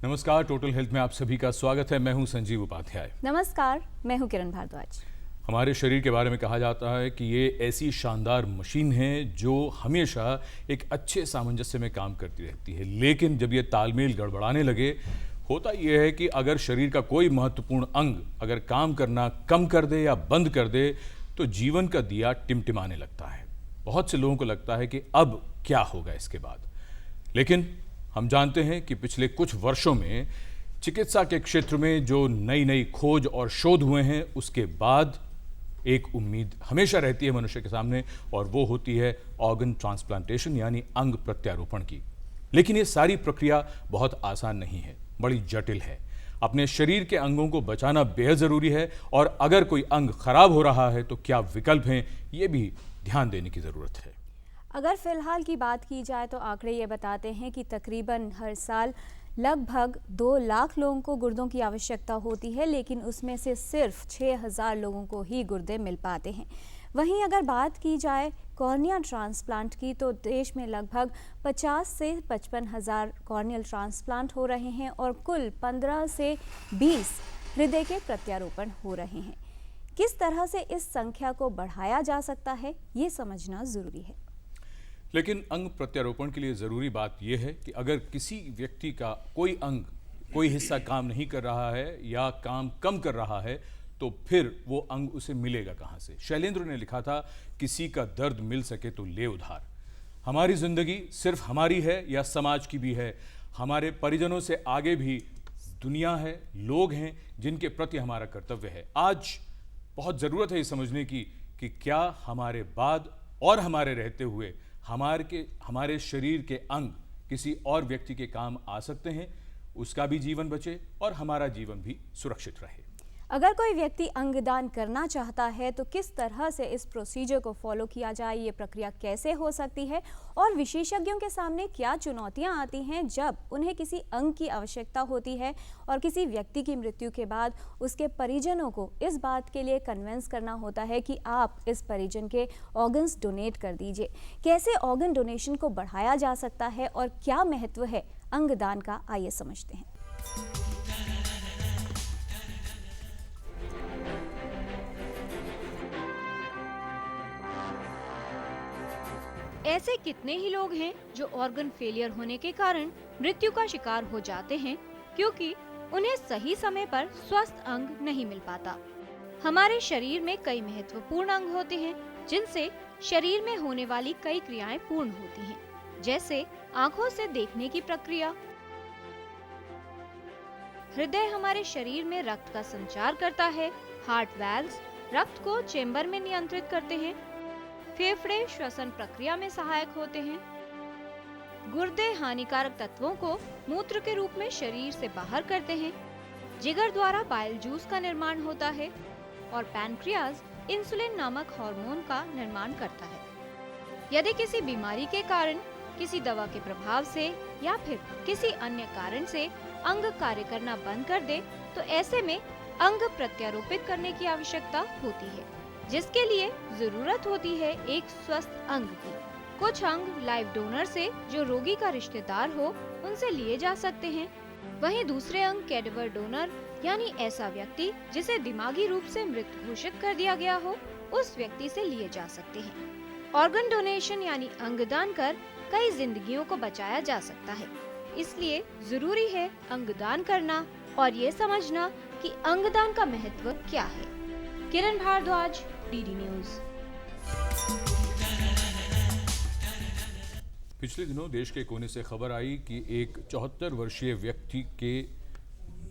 नमस्कार, total health में आप सभी का स्वागत है। मैं हूं संजीव उपाध्याय। नमस्कार, मैं हूं किरण भारद्वाज। हमारे शरीर के बारे में कहा जाता है कि ये ऐसी शानदार मशीन है जो हमेशा एक अच्छे सामंजस्य में काम करती रहती है, लेकिन जब ये तालमेल गड़बड़ाने लगे, होता यह है कि अगर शरीर का कोई महत्वपूर्ण अंग अगर काम करना कम कर दे या बंद कर दे तो जीवन का दिया टिमटिमाने लगता है। बहुत से लोगों को लगता है कि अब क्या होगा इसके बाद, लेकिन हम जानते हैं कि पिछले कुछ वर्षों में चिकित्सा के क्षेत्र में जो नई नई खोज और शोध हुए हैं, उसके बाद एक उम्मीद हमेशा रहती है मनुष्य के सामने, और वो होती है ऑर्गन ट्रांसप्लांटेशन यानी अंग प्रत्यारोपण की। लेकिन ये सारी प्रक्रिया बहुत आसान नहीं है, बड़ी जटिल है। अपने शरीर के अंगों को बचाना बेहद जरूरी है, और अगर कोई अंग खराब हो रहा है तो क्या विकल्प हैं, ये भी ध्यान देने की जरूरत है। अगर फिलहाल की बात की जाए तो आंकड़े ये बताते हैं कि तकरीबन हर साल लगभग 2 लाख लोगों को गुर्दों की आवश्यकता होती है, लेकिन उसमें से सिर्फ 6,000 लोगों को ही गुर्दे मिल पाते हैं। वहीं अगर बात की जाए कॉर्निया ट्रांसप्लांट की तो देश में लगभग 50 से 55,000 कॉर्नियल ट्रांसप्लांट हो रहे हैं और कुल 15 से 20 हृदय के प्रत्यारोपण हो रहे हैं। किस तरह से इस संख्या को बढ़ाया जा सकता है, ये समझना जरूरी है। लेकिन अंग प्रत्यारोपण के लिए ज़रूरी बात यह है कि अगर किसी व्यक्ति का कोई अंग, कोई हिस्सा काम नहीं कर रहा है या काम कम कर रहा है, तो फिर वो अंग उसे मिलेगा कहाँ से। शैलेंद्र ने लिखा था, किसी का दर्द मिल सके तो ले उधार। हमारी ज़िंदगी सिर्फ हमारी है या समाज की भी है? हमारे परिजनों से आगे भी दुनिया है, लोग हैं जिनके प्रति हमारा कर्तव्य है। आज बहुत ज़रूरत है ये समझने की कि क्या हमारे बाद और हमारे रहते हुए हमारे शरीर के अंग किसी और व्यक्ति के काम आ सकते हैं, उसका भी जीवन बचे और हमारा जीवन भी सुरक्षित रहे। अगर कोई व्यक्ति अंगदान करना चाहता है तो किस तरह से इस प्रोसीजर को फॉलो किया जाए, ये प्रक्रिया कैसे हो सकती है और विशेषज्ञों के सामने क्या चुनौतियां आती हैं जब उन्हें किसी अंग की आवश्यकता होती है और किसी व्यक्ति की मृत्यु के बाद उसके परिजनों को इस बात के लिए कन्विंस करना होता है कि आप इस परिजन के ऑर्गन्स डोनेट कर दीजिए। कैसे ऑर्गन डोनेशन को बढ़ाया जा सकता है और क्या महत्व है अंगदान का, आइए समझते हैं। ऐसे कितने ही लोग हैं जो ऑर्गन फेलियर होने के कारण मृत्यु का शिकार हो जाते हैं क्योंकि उन्हें सही समय पर स्वस्थ अंग नहीं मिल पाता। हमारे शरीर में कई महत्वपूर्ण अंग होते हैं जिनसे शरीर में होने वाली कई क्रियाएं पूर्ण होती हैं, जैसे आंखों से देखने की प्रक्रिया। हृदय हमारे शरीर में रक्त का संचार करता है। हार्ट वाल्व्स रक्त को चेंबर में नियंत्रित करते हैं। फेफड़े श्वसन प्रक्रिया में सहायक होते हैं। गुर्दे हानिकारक तत्वों को मूत्र के रूप में शरीर से बाहर करते हैं। जिगर द्वारा बाइल जूस का निर्माण होता है और पैनक्रियाज इंसुलिन नामक हार्मोन का निर्माण करता है। यदि किसी बीमारी के कारण, किसी दवा के प्रभाव से या फिर किसी अन्य कारण से अंग कार्य करना बंद कर दे तो ऐसे में अंग प्रत्यारोपित करने की आवश्यकता होती है, जिसके लिए जरूरत होती है एक स्वस्थ अंग की। कुछ अंग लाइव डोनर से, जो रोगी का रिश्तेदार हो, उनसे लिए जा सकते हैं। वहीं दूसरे अंग कैडेवर डोनर यानी ऐसा व्यक्ति जिसे दिमागी रूप से मृत घोषित कर दिया गया हो, उस व्यक्ति से लिए जा सकते हैं। ऑर्गन डोनेशन यानी अंगदान कर कई जिंदगियों को बचाया जा सकता है। इसलिए जरूरी है अंगदान करना और ये समझना कि अंगदान का महत्व क्या है। किरण भारद्वाज, डीडी न्यूज। पिछले दिनों देश के कोने से खबर आई कि एक 74 वर्षीय व्यक्ति के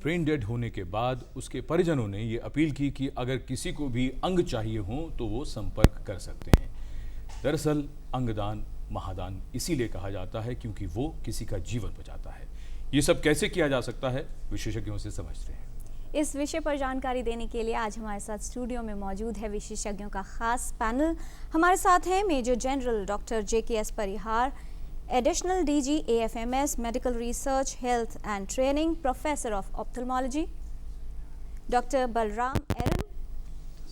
ब्रेन डेड होने के बाद उसके परिजनों ने ये अपील की कि अगर किसी को भी अंग चाहिए हो तो वो संपर्क कर सकते हैं। दरअसल अंगदान महादान इसीलिए कहा जाता है क्योंकि वो किसी का जीवन बचाता है। ये सब कैसे किया जा सकता है, विशेषज्ञों से समझते हैं। इस विषय पर जानकारी देने के लिए आज हमारे साथ स्टूडियो में मौजूद है विशेषज्ञों का खास पैनल। हमारे साथ हैं major general doctor JKS Parihar, additional DG AFMS medical research health and training, professor of ophthalmology. Doctor Balram Airan,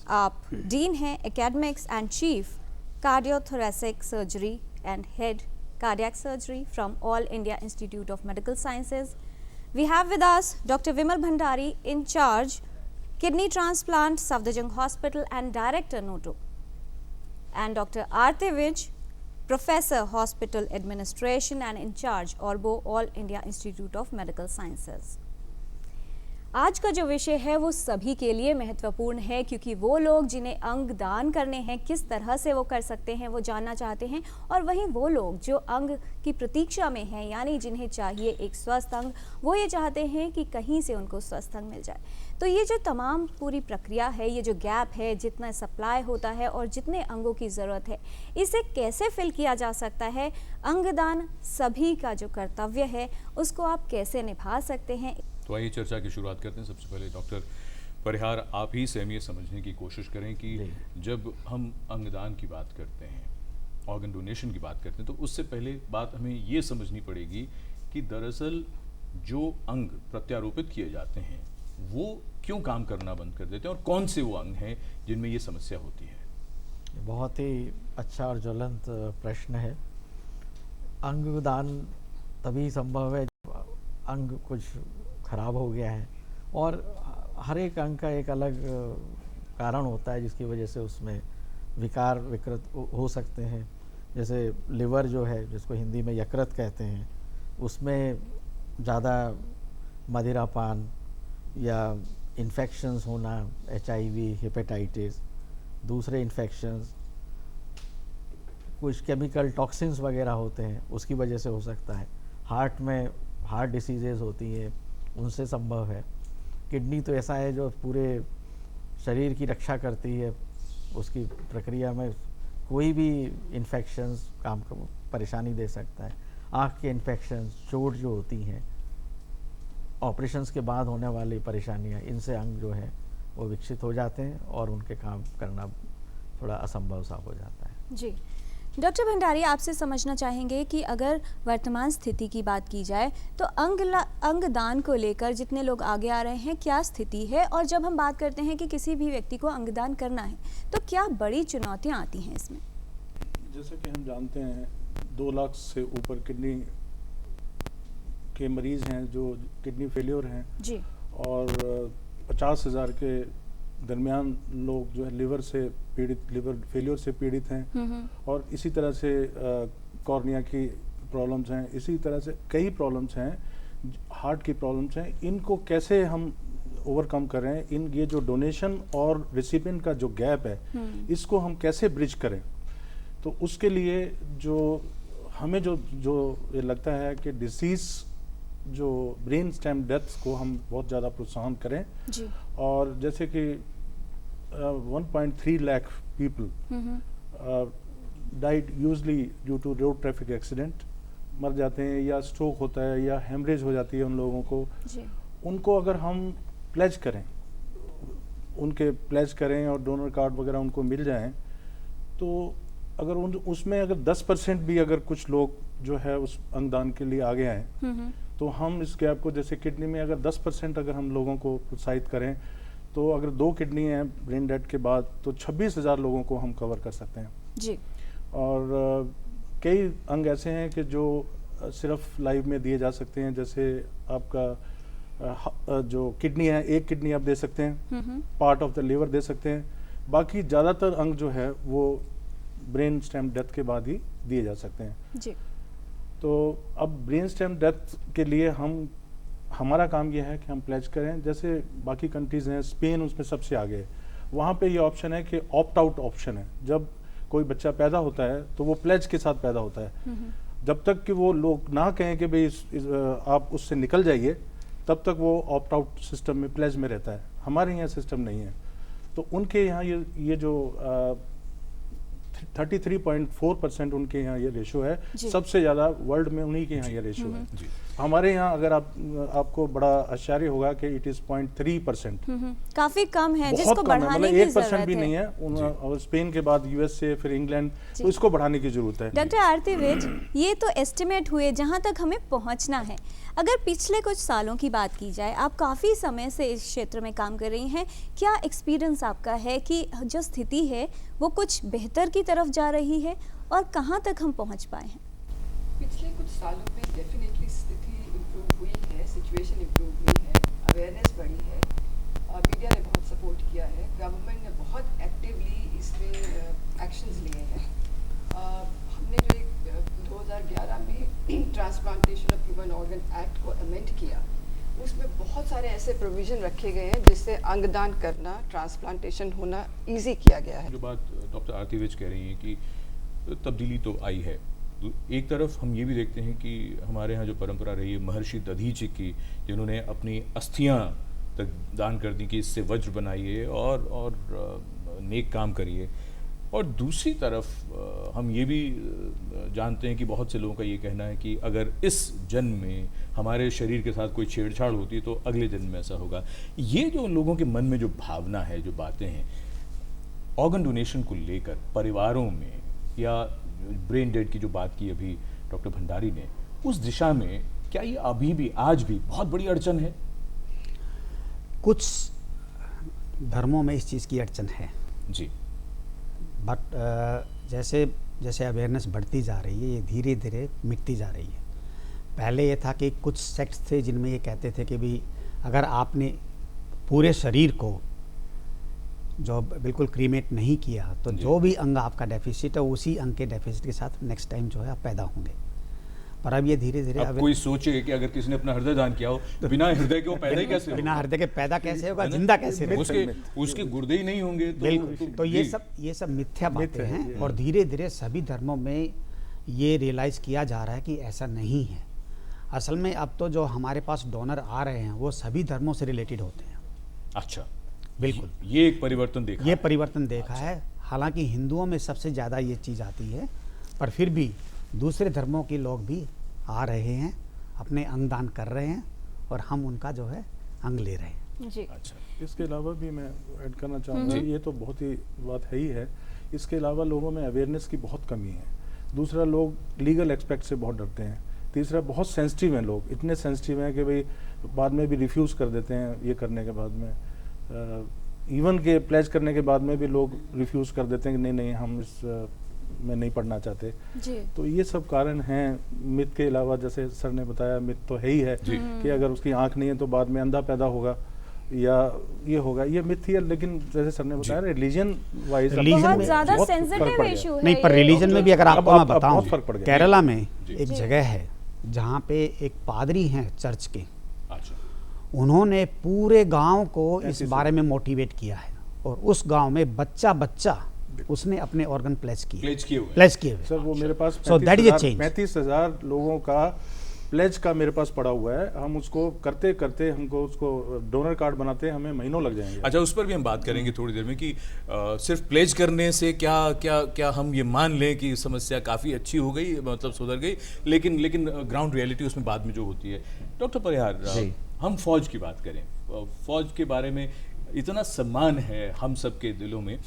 आप डीन हैं academics and chief cardiothoracic surgery and head cardiac surgery from all India institute of medical sciences. We have with us Dr. Vimal Bhandari, in charge kidney transplant, Safdarjung Hospital and Director NOTO, and Dr. Aarti Vij, Professor Hospital Administration and in charge ORBO, All India Institute of Medical Sciences. आज का जो विषय है वो सभी के लिए महत्वपूर्ण है, क्योंकि वो लोग जिन्हें अंग दान करने हैं किस तरह से वो कर सकते हैं वो जानना चाहते हैं, और वहीं वो लोग जो अंग की प्रतीक्षा में हैं, यानी जिन्हें चाहिए एक स्वस्थ अंग, वो ये चाहते हैं कि कहीं से उनको स्वस्थ अंग मिल जाए। तो ये जो तमाम पूरी प्रक्रिया है, ये जो गैप है, जितना सप्लाई होता है और जितने अंगों की ज़रूरत है, इसे कैसे फिल किया जा सकता है? अंगदान सभी का जो कर्तव्य है उसको आप कैसे निभा सकते हैं? तो आइए चर्चा की शुरुआत करते हैं। सबसे पहले डॉक्टर परिहार, आप ही से हम ये समझने की कोशिश करें कि जब हम अंगदान की बात करते हैं, ऑर्गन डोनेशन की बात करते हैं, तो उससे पहले बात हमें ये समझनी पड़ेगी कि दरअसल जो अंग प्रत्यारोपित किए जाते हैं वो क्यों काम करना बंद कर देते हैं, और कौन से वो अंग हैं जिनमें ये समस्या होती है? बहुत ही अच्छा और ज्वलंत प्रश्न है। अंगदान तभी संभव है जब अंग कुछ खराब हो गया है, और हर एक अंग का एक अलग कारण होता है जिसकी वजह से उसमें विकार विकृत हो सकते हैं। जैसे लिवर जो है, जिसको हिंदी में यकृत कहते हैं, उसमें ज़्यादा मदिरापान या इन्फेक्शंस होना, HIV, हेपेटाइटिस, दूसरे इन्फेक्शंस, कुछ केमिकल टॉक्सिन्स वगैरह होते हैं, उसकी वजह से हो सकता है। हार्ट में हार्ट डिसीजेज होती हैं, उनसे संभव है। किडनी तो ऐसा है जो पूरे शरीर की रक्षा करती है, उसकी प्रक्रिया में कोई भी इन्फेक्शंस काम को परेशानी दे सकता है। आँख के इन्फेक्शंस, चोट जो होती हैं, ऑपरेशंस के बाद होने वाली परेशानियां, इनसे अंग जो है वो विकसित हो जाते हैं और उनके काम करना थोड़ा असंभव सा हो जाता है। जी डॉक्टर भंडारी, आपसे समझना चाहेंगे कि अगर वर्तमान स्थिति की बात की जाए तो अंगदान को लेकर जितने लोग आगे आ रहे हैं, क्या स्थिति है? और जब हम बात करते हैं कि किसी भी व्यक्ति को अंगदान करना है तो क्या बड़ी चुनौतियां आती हैं इसमें? जैसे कि हम जानते हैं 2 लाख से ऊपर किडनी के मरीज़ हैं जो किडनी फेलियर हैं जी, और 50,000 के दरमियान लोग जो है लिवर फेलियर से पीड़ित हैं, और इसी तरह से कॉर्निया की प्रॉब्लम्स हैं, इसी तरह से कई प्रॉब्लम्स हैं, हार्ट की प्रॉब्लम्स हैं। इनको कैसे हम ओवरकम कर रहे हैं? ये जो डोनेशन और रिसिपिएंट का जो गैप है, इसको हम कैसे ब्रिज करें? तो उसके लिए जो हमें जो ये लगता है कि डिसीज़ जो ब्रेन स्टेम डेथ को हम बहुत ज़्यादा प्रोत्साहन करें जी। और जैसे कि 1.3 lakh people died usually due to road traffic accident, मर जाते हैं, या स्ट्रोक होता है या हेमरेज हो जाती है उन लोगों को जी। उनको अगर हम प्लेज करें, और डोनर कार्ड वगैरह उनको मिल जाएं, तो अगर उसमें अगर 10% भी अगर कुछ लोग जो है उस अंगदान के लिए आगे आए, तो हम इस गैप को, जैसे किडनी में अगर 10% अगर हम लोगों को प्रोत्साहित करें, तो अगर 2 किडनी हैं ब्रेन डेथ के बाद, तो 26,000 लोगों को हम कवर कर सकते हैं जी। और कई अंग ऐसे हैं कि जो सिर्फ लाइव में दिए जा सकते हैं। जैसे आपका जो किडनी है, 1 किडनी आप दे सकते हैं, पार्ट ऑफ द लिवर दे सकते हैं, बाकी ज़्यादातर अंग जो है वो ब्रेन स्टेम डेथ के बाद ही दिए जा सकते हैं जी। तो अब ब्रेन स्टेम डेथ के लिए हमारा काम यह है कि हम प्लेज करें। जैसे बाकी कंट्रीज़ हैं, स्पेन उसमें सबसे आगे है, वहाँ पे ये ऑप्शन है कि ऑप्ट आउट ऑप्शन है। जब कोई बच्चा पैदा होता है तो वो प्लेज के साथ पैदा होता है, जब तक कि वो लोग ना कहें कि भाई आप उससे निकल जाइए, तब तक वो ऑप्ट आउट सिस्टम में, प्लेज में रहता है। हमारे यहाँ सिस्टम नहीं है, तो उनके यहाँ ये जो 33.4% उनके यहाँ ये रेशो है, सबसे ज़्यादा वर्ल्ड में उन्हीं के यहाँ ये रेशो है। हमारे यहाँ अगर आपको बड़ा आश्चर्य होगा कि इट इज 0.3%, काफी कम है, जिसको बहुत बढ़ाने की 1% भी नहीं है। और स्पेन के बाद USA, फिर इंग्लैंड, तो इसको बढ़ाने की जरूरत है। डॉक्टर आरती विज, ये तो एस्टिमेट हुए जहाँ तक हमें पहुँचना है। अगर पिछले कुछ सालों की बात की जाए, आप काफ़ी समय से इस क्षेत्र में काम कर रही हैं, क्या एक्सपीरियंस आपका है कि जो स्थिति है वो कुछ बेहतर की तरफ जा रही है और कहाँ तक हम पहुँच पाए हैं? पिछले कुछ सालों में डेफिनेटली स्थिति इम्प्रूव हुई है। सिचुएशन इम्प्रूव हुई है, अवेयरनेस बढ़ी है, मीडिया ने बहुत सपोर्ट किया है, गवर्नमेंट ने बहुत एक्टिवली इसमें एक्शंस लिए हैं। हमने जो एक 2011 में transplantation of human organ act को अमेंड किया, उसमें बहुत सारे ऐसे प्रोविज़न रखे गए हैं जिससे अंगदान करना, ट्रांसप्लांटेशन होना इजी किया गया है। जो बात डॉक्टर आरती विज कह रही हैं कि तब्दीली तो आई है, एक तरफ हम ये भी देखते हैं कि हमारे यहाँ जो परंपरा रही है महर्षि दधीचि की, जिन्होंने अपनी अस्थियाँ तक दान कर दी कि इससे वज्र बनाइए और नेक काम करिए, और दूसरी तरफ हम ये भी जानते हैं कि बहुत से लोगों का ये कहना है कि अगर इस जन्म में हमारे शरीर के साथ कोई छेड़छाड़ होती है तो अगले जन्म में ऐसा होगा। ये जो लोगों के मन में जो भावना है, जो बातें हैं ऑर्गन डोनेशन को लेकर परिवारों में, या ब्रेन डेड की जो बात की अभी डॉक्टर भंडारी ने, उस दिशा में क्या ये अभी भी आज भी बहुत बड़ी अड़चन है? कुछ धर्मों में इस चीज़ की अड़चन है जी, बट जैसे जैसे अवेयरनेस बढ़ती जा रही है, ये धीरे धीरे मिटती जा रही है। पहले ये था कि कुछ सेक्ट्स थे जिनमें ये कहते थे कि भी अगर आपने पूरे शरीर को जो बिल्कुल क्रीमेट नहीं किया तो जो भी अंग आपका डेफिसिट है उसी अंग के डेफिसिट के साथ नेक्स्ट टाइम जो है आप पैदा होंगे। पर अब ये धीरे धीरे अब कोई सोचे कि अगर किसी ने अपना हृदय दान किया हो तो बिना हृदय के वो पैदा ही कैसे बिना हृदय के पैदा कैसे होगा, जिंदा कैसे होगा? उसके गुर्दे ही नहीं होंगे तो बिल्कुल। तो ये सब मिथ्या बातें हैं, और धीरे धीरे सभी धर्मों में ये रियलाइज़ किया जा रहा है कि ऐसा नहीं है। असल में अब तो जो हमारे पास डोनर आ रहे हैं वो सभी धर्मों से रिलेटेड होते हैं। अच्छा, बिल्कुल, ये एक परिवर्तन देखा, ये परिवर्तन देखा है। हालांकि हिंदुओं में सबसे ज़्यादा ये चीज़ आती है, पर फिर भी दूसरे धर्मों के लोग भी आ रहे हैं, अपने अंग दान कर रहे हैं, और हम उनका जो है अंग ले रहे हैं। जी। अच्छा, इसके अलावा भी मैं ऐड करना चाहूँगा, ये तो बहुत ही बात है ही है। इसके अलावा लोगों में अवेयरनेस की बहुत कमी है। दूसरा, लोग लीगल एक्सपेक्ट से बहुत डरते हैं। तीसरा, बहुत सेंसिटिव हैं लोग, इतने सेंसिटिव हैं कि भाई बाद में भी रिफ्यूज़ कर देते हैं। ये करने के बाद में इवन के प्लेज करने के बाद में भी लोग रिफ्यूज़ कर देते हैं कि नहीं हम इस में नहीं पढ़ना चाहते जी। तो ये सब कारण हैं। मिथ के अलावा जैसे सर ने बताया, मिथ तो है ही है कि अगर उसकी आंख नहीं है तो बाद में अंधा पैदा होगा या ये होगा, ये मिथ ही है। लेकिन जैसे सर ने बताया रिलीजन वाइज बहुत ज्यादा सेंसिटिव इशू है। नहीं, पर रिलीजन में भी अगर आपको मैं बताऊं, फर्क पड़ गया। केरला में एक जगह है जहाँ पे एक पादरी हैं चर्च के, उन्होंने पूरे गांव को इस बारे में मोटिवेट किया है, और उस गांव में बच्चा उसने अपने ऑर्गन प्लेज किए हुए। सर वो मेरे पास 35,000 लोगों का प्लेज का मेरे पास पड़ा हुआ है। हम उसको करते करते हमको उसको डोनर कार्ड बनाते हमें महीनों लग जाएंगे। अच्छा, उस पर भी हम बात करेंगे थोड़ी देर में कि सिर्फ प्लेज करने से क्या हम ये मान लें कि समस्या काफ़ी अच्छी हो गई, मतलब सुधर गई, लेकिन ग्राउंड रियलिटी उसमें बाद में जो होती है। डॉक्टर परिहार, हम फौज की बात करें, फौज के बारे में इतना सम्मान है हम सबके दिलों में।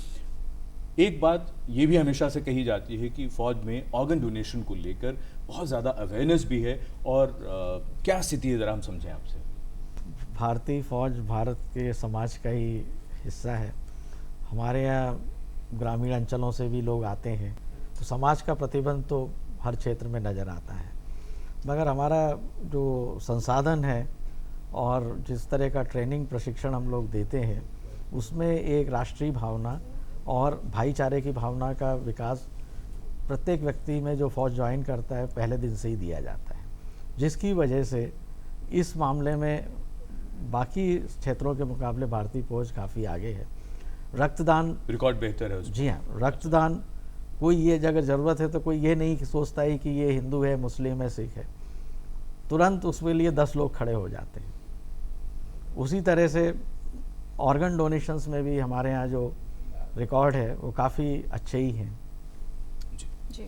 एक बात ये भी हमेशा से कही जाती है कि फौज में ऑर्गन डोनेशन को लेकर बहुत ज़्यादा अवेयरनेस भी है, और क्या स्थिति है ज़रा हम समझें आपसे। भारतीय फौज भारत के समाज का ही हिस्सा है। हमारे यहाँ ग्रामीण अंचलों से भी लोग आते हैं, तो समाज का प्रतिबंध तो हर क्षेत्र में नज़र आता है। मगर हमारा जो संसाधन है और जिस तरह का ट्रेनिंग प्रशिक्षण हम लोग देते हैं, उसमें एक राष्ट्रीय भावना और भाईचारे की भावना का विकास प्रत्येक व्यक्ति में जो फौज ज्वाइन करता है पहले दिन से ही दिया जाता है, जिसकी वजह से इस मामले में बाकी क्षेत्रों के मुकाबले भारतीय फौज काफ़ी आगे है। रक्तदान रिकॉर्ड बेहतर है उसमें। जी हाँ, रक्तदान कोई ये अगर ज़रूरत है तो कोई ये नहीं सोचता ही कि ये हिंदू है, मुस्लिम है, सिख है, तुरंत उसके लिए 10 लोग खड़े हो जाते हैं। उसी तरह से ऑर्गन डोनेशंस में भी हमारे यहाँ जो रिकॉर्ड है वो काफ़ी अच्छे ही हैं। जी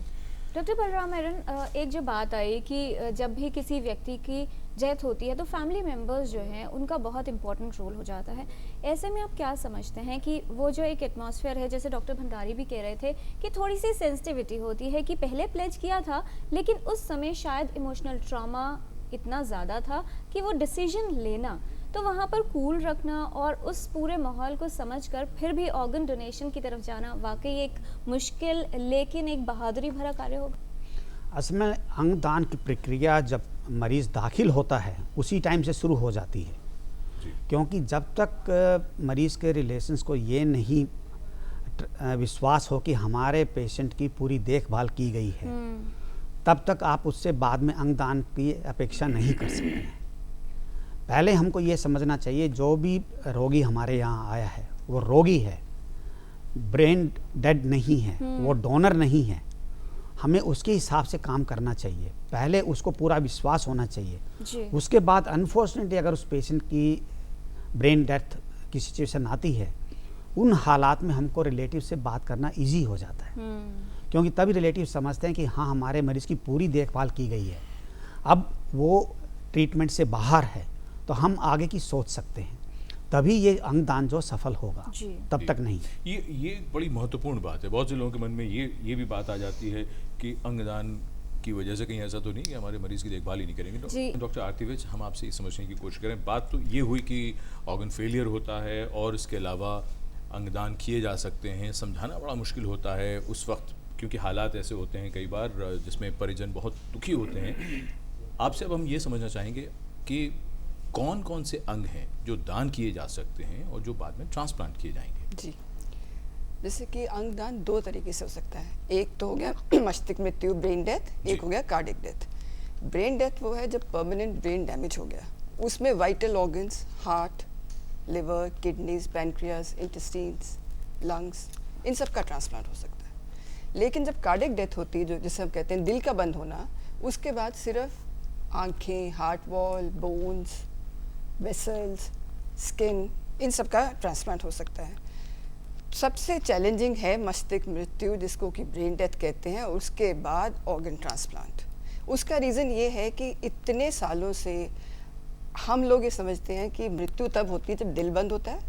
डॉक्टर बलराम मेरन, एक जो बात आई कि जब भी किसी व्यक्ति की डेथ होती है तो फैमिली मेंबर्स जो हैं उनका बहुत इंपॉर्टेंट रोल हो जाता है। ऐसे में आप क्या समझते हैं कि वो जो एक एटमॉस्फेयर है, जैसे डॉक्टर भंडारी भी कह रहे थे कि थोड़ी सी सेंसिटिविटी होती है कि पहले प्लेज किया था लेकिन उस समय शायद इमोशनल ट्रॉमा इतना ज़्यादा था कि वो डिसीजन लेना, तो वहाँ पर कूल रखना और उस पूरे माहौल को समझकर फिर भी ऑर्गन डोनेशन की तरफ जाना वाकई एक मुश्किल लेकिन एक बहादुरी भरा कार्य होगा। असल में अंग दान की प्रक्रिया जब मरीज़ दाखिल होता है उसी टाइम से शुरू हो जाती है, क्योंकि जब तक मरीज़ के रिलेशंस को ये नहीं विश्वास हो कि हमारे पेशेंट की पूरी देखभाल की गई है, तब तक आप उससे बाद में अंगदान की अपेक्षा नहीं कर सकते हैं। पहले हमको ये समझना चाहिए जो भी रोगी हमारे यहाँ आया है वो रोगी है, ब्रेन डेड नहीं है, वो डोनर नहीं है। हमें उसके हिसाब से काम करना चाहिए, पहले उसको पूरा विश्वास होना चाहिए जी। उसके बाद अनफॉर्चुनेटली अगर उस पेशेंट की ब्रेन डेथ की सिचुएशन आती है, उन हालात में हमको रिलेटिव से बात करना इजी हो जाता है, क्योंकि तभी रिलेटिव समझते हैं कि हाँ हमारे मरीज़ की पूरी देखभाल की गई है, अब वो ट्रीटमेंट से बाहर है तो हम आगे की सोच सकते हैं, तभी ये अंगदान जो सफल होगा, जी। तब तक नहीं। ये बड़ी महत्वपूर्ण बात है। बहुत से लोगों के मन में ये भी बात आ जाती है कि अंगदान की वजह से कहीं ऐसा तो नहीं कि हमारे मरीज़ की देखभाल ही नहीं करेंगे। जी। डॉक्टर आरती विज, हम आपसे ये समझने की कोशिश करें, बात तो ये हुई कि ऑर्गन फेलियर होता है और इसके अलावा अंगदान किए जा सकते हैं, समझाना बड़ा मुश्किल होता है उस वक्त, क्योंकि हालात ऐसे होते हैं कई बार जिसमें परिजन बहुत दुखी होते हैं। आपसे अब हम ये समझना चाहेंगे कि कौन कौन से अंग हैं जो दान किए जा सकते हैं और जो बाद में ट्रांसप्लांट किए जाएंगे। जी, जैसे कि अंगदान दो तरीके से हो सकता है। एक तो हो गया मस्तिष्क मृत्यु, ब्रेन डेथ, एक हो गया कार्डियक डेथ। ब्रेन डेथ वो है जब परमानेंट ब्रेन डैमेज हो गया, उसमें vital organs, heart, liver, kidneys, pancreas, intestines, lungs, इन सब का ट्रांसप्लांट हो सकता है। लेकिन जब कार्डियक डेथ होती है, जो जिसे हम कहते हैं दिल का बंद होना, उसके बाद सिर्फ आँखें, heart wall, bones, vessels, skin, इन सब का ट्रांसप्लांट हो सकता है। सबसे चैलेंजिंग है मस्तिष्क मृत्यु, जिसको कि ब्रेन डेथ कहते हैं, उसके बाद ऑर्गन ट्रांसप्लांट। उसका रीज़न ये है कि इतने सालों से हम लोग ये समझते हैं कि मृत्यु तब होती है जब दिल बंद होता है,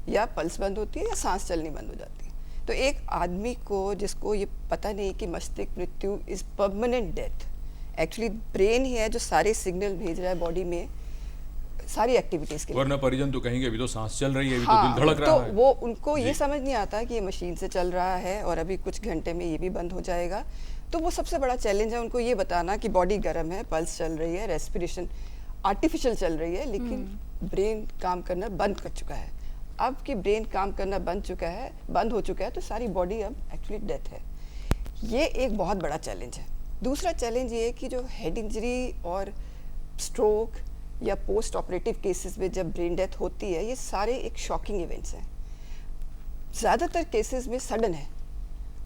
या पल्स बंद होती है, या सांस चलनी बंद हो जाती है। तो एक आदमी को जिसको ये पता नहीं कि मस्तिष्क मृत्यु is permanent death, actually brain ही है जो सारे सिग्नल भेज रहा है बॉडी में सारी एक्टिविटीज़ के लिए। वरना परिजन तो कहेंगे अभी तो सांस चल रही है, अभी हाँ, तो दिल धड़क रहा तो है। वो उनको ये समझ नहीं आता कि ये मशीन से चल रहा है और अभी कुछ घंटे में ये भी बंद हो जाएगा। तो वो सबसे बड़ा चैलेंज है उनको ये बताना कि बॉडी गर्म है, पल्स चल रही है, रेस्पिरेशन आर्टिफिशियल चल रही है, लेकिन ब्रेन काम करना बंद कर चुका है। अब कि ब्रेन काम करना बंद हो चुका है, तो सारी बॉडी अब एक्चुअली डेथ है। ये एक बहुत बड़ा चैलेंज है। दूसरा चैलेंज ये है कि जो हेड इंजरी और स्ट्रोक या पोस्ट ऑपरेटिव केसेस में जब ब्रेन डेथ होती है, ये सारे एक शॉकिंग इवेंट्स हैं। ज़्यादातर केसेस में सडन है।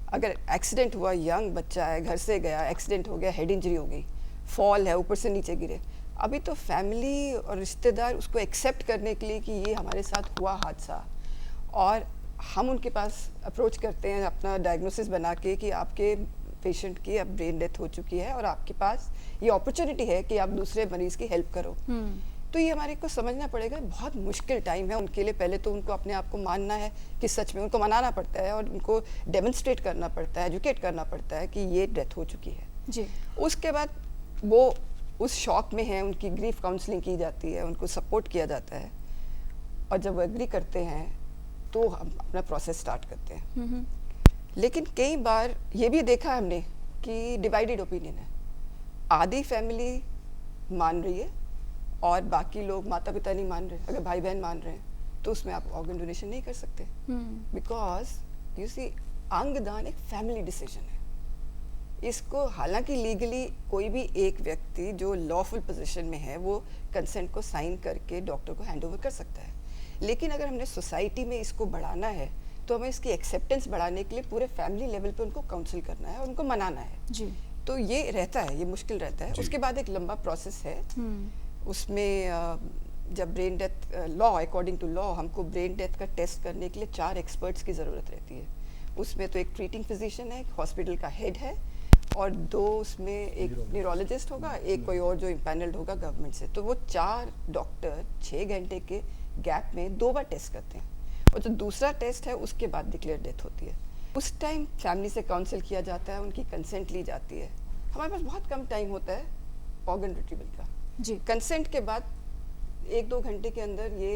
अगर एक्सीडेंट हुआ, यंग बच्चा है, घर से गया, एक्सीडेंट हो गया, हेड इंजरी हो गई, फॉल है, ऊपर से नीचे गिरे, अभी तो फैमिली और रिश्तेदार उसको एक्सेप्ट करने के लिए कि ये हमारे साथ हुआ हादसा, और हम उनके पास अप्रोच करते हैं अपना डायग्नोसिस बना के कि आपके पेशेंट की अब ब्रेन डेथ हो चुकी है और आपके पास ये अपॉर्चुनिटी है कि आप दूसरे मरीज की हेल्प करो। तो ये हमारे को समझना पड़ेगा, बहुत मुश्किल टाइम है उनके लिए। पहले तो उनको अपने आप को मानना है कि सच में, उनको मनाना पड़ता है और उनको डेमोन्स्ट्रेट करना पड़ता है, एजुकेट करना पड़ता है कि ये डेथ हो चुकी है जी। उसके बाद वो उस शॉक में है, उनकी ग्रीफ काउंसलिंग की जाती है, उनको सपोर्ट किया जाता है, और जब वो एग्री करते हैं तो हम अपना प्रोसेस स्टार्ट करते हैं। लेकिन कई बार ये भी देखा हमने कि डिवाइडेड ओपिनियन है, आधी फैमिली मान रही है और बाकी लोग, माता पिता नहीं मान रहे। अगर भाई बहन मान रहे हैं तो उसमें आप ऑर्गन डोनेशन नहीं कर सकते, बिकॉज यू सी अंगदान एक फैमिली डिसीजन है। इसको हालांकि लीगली कोई भी एक व्यक्ति जो लॉफुल पोजीशन में है वो कंसेंट को साइन करके डॉक्टर को हैंड ओवर कर सकता है, लेकिन अगर हमने सोसाइटी में इसको बढ़ाना है तो हमें इसकी एक्सेप्टेंस बढ़ाने के लिए पूरे फैमिली लेवल पे उनको काउंसिल करना है और उनको मनाना है जी। तो ये रहता है, ये मुश्किल रहता है। उसके बाद एक लंबा प्रोसेस है, उसमें जब brain death law, according to law, हमको ब्रेन डेथ का टेस्ट करने के लिए 4 एक्सपर्ट्स की ज़रूरत रहती है। उसमें तो एक ट्रीटिंग फिजिशियन है, हॉस्पिटल का हेड है, और 2 उसमें एक न्यूरोलॉजिस्ट होगा, एक कोई और जो इम्पैनल्ड होगा गवर्नमेंट से। तो वो 4 डॉक्टर 6 घंटे के गैप में 2 बार टेस्ट करते हैं, और जो दूसरा टेस्ट है उसके बाद डिक्लेयर डेथ होती है। उस टाइम फैमिली से काउंसिल किया जाता है, उनकी कंसेंट ली जाती है। हमारे पास बहुत कम टाइम होता है ऑर्गन रिट्रीवल का जी। कंसेंट के बाद 1-2 घंटे के अंदर ये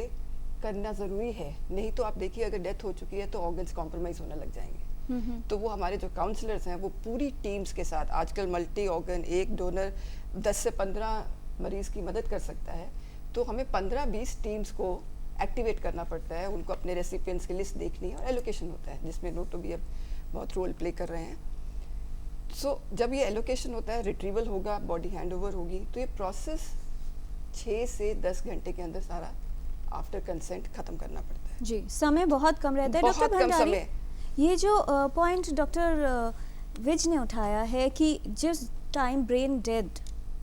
करना ज़रूरी है, नहीं तो आप देखिए अगर डेथ हो चुकी है तो ऑर्गन्स कॉम्प्रोमाइज़ होने लग जाएंगे। तो वो हमारे जो काउंसलर्स हैं वो पूरी टीम्स के साथ, आजकल मल्टी ऑर्गन, एक डोनर 10 से 15 मरीज़ की मदद कर सकता है, तो हमें 15-20 टीम्स को एक्टिवेट करना पड़ता है, उनको अपने रेसिपिएंट्स की लिस्ट देखनी है और एलोकेशन होता है, जिसमें नोटो भी अब बहुत रोल प्ले कर रहे हैं। सो जब ये एलोकेशन होता है, रिट्रीवल होगा, बॉडी हैंडओवर होगी, तो ये प्रोसेस 6 से 10 घंटे के अंदर सारा आफ्टर कंसेंट ख़त्म करना पड़ता है। जी, समय बहुत कम रहता है। बहुत डॉक्टर कम भंडारी, समय। ये जो पॉइंट डॉक्टर विज ने उठाया है कि जिस टाइम ब्रेन डेड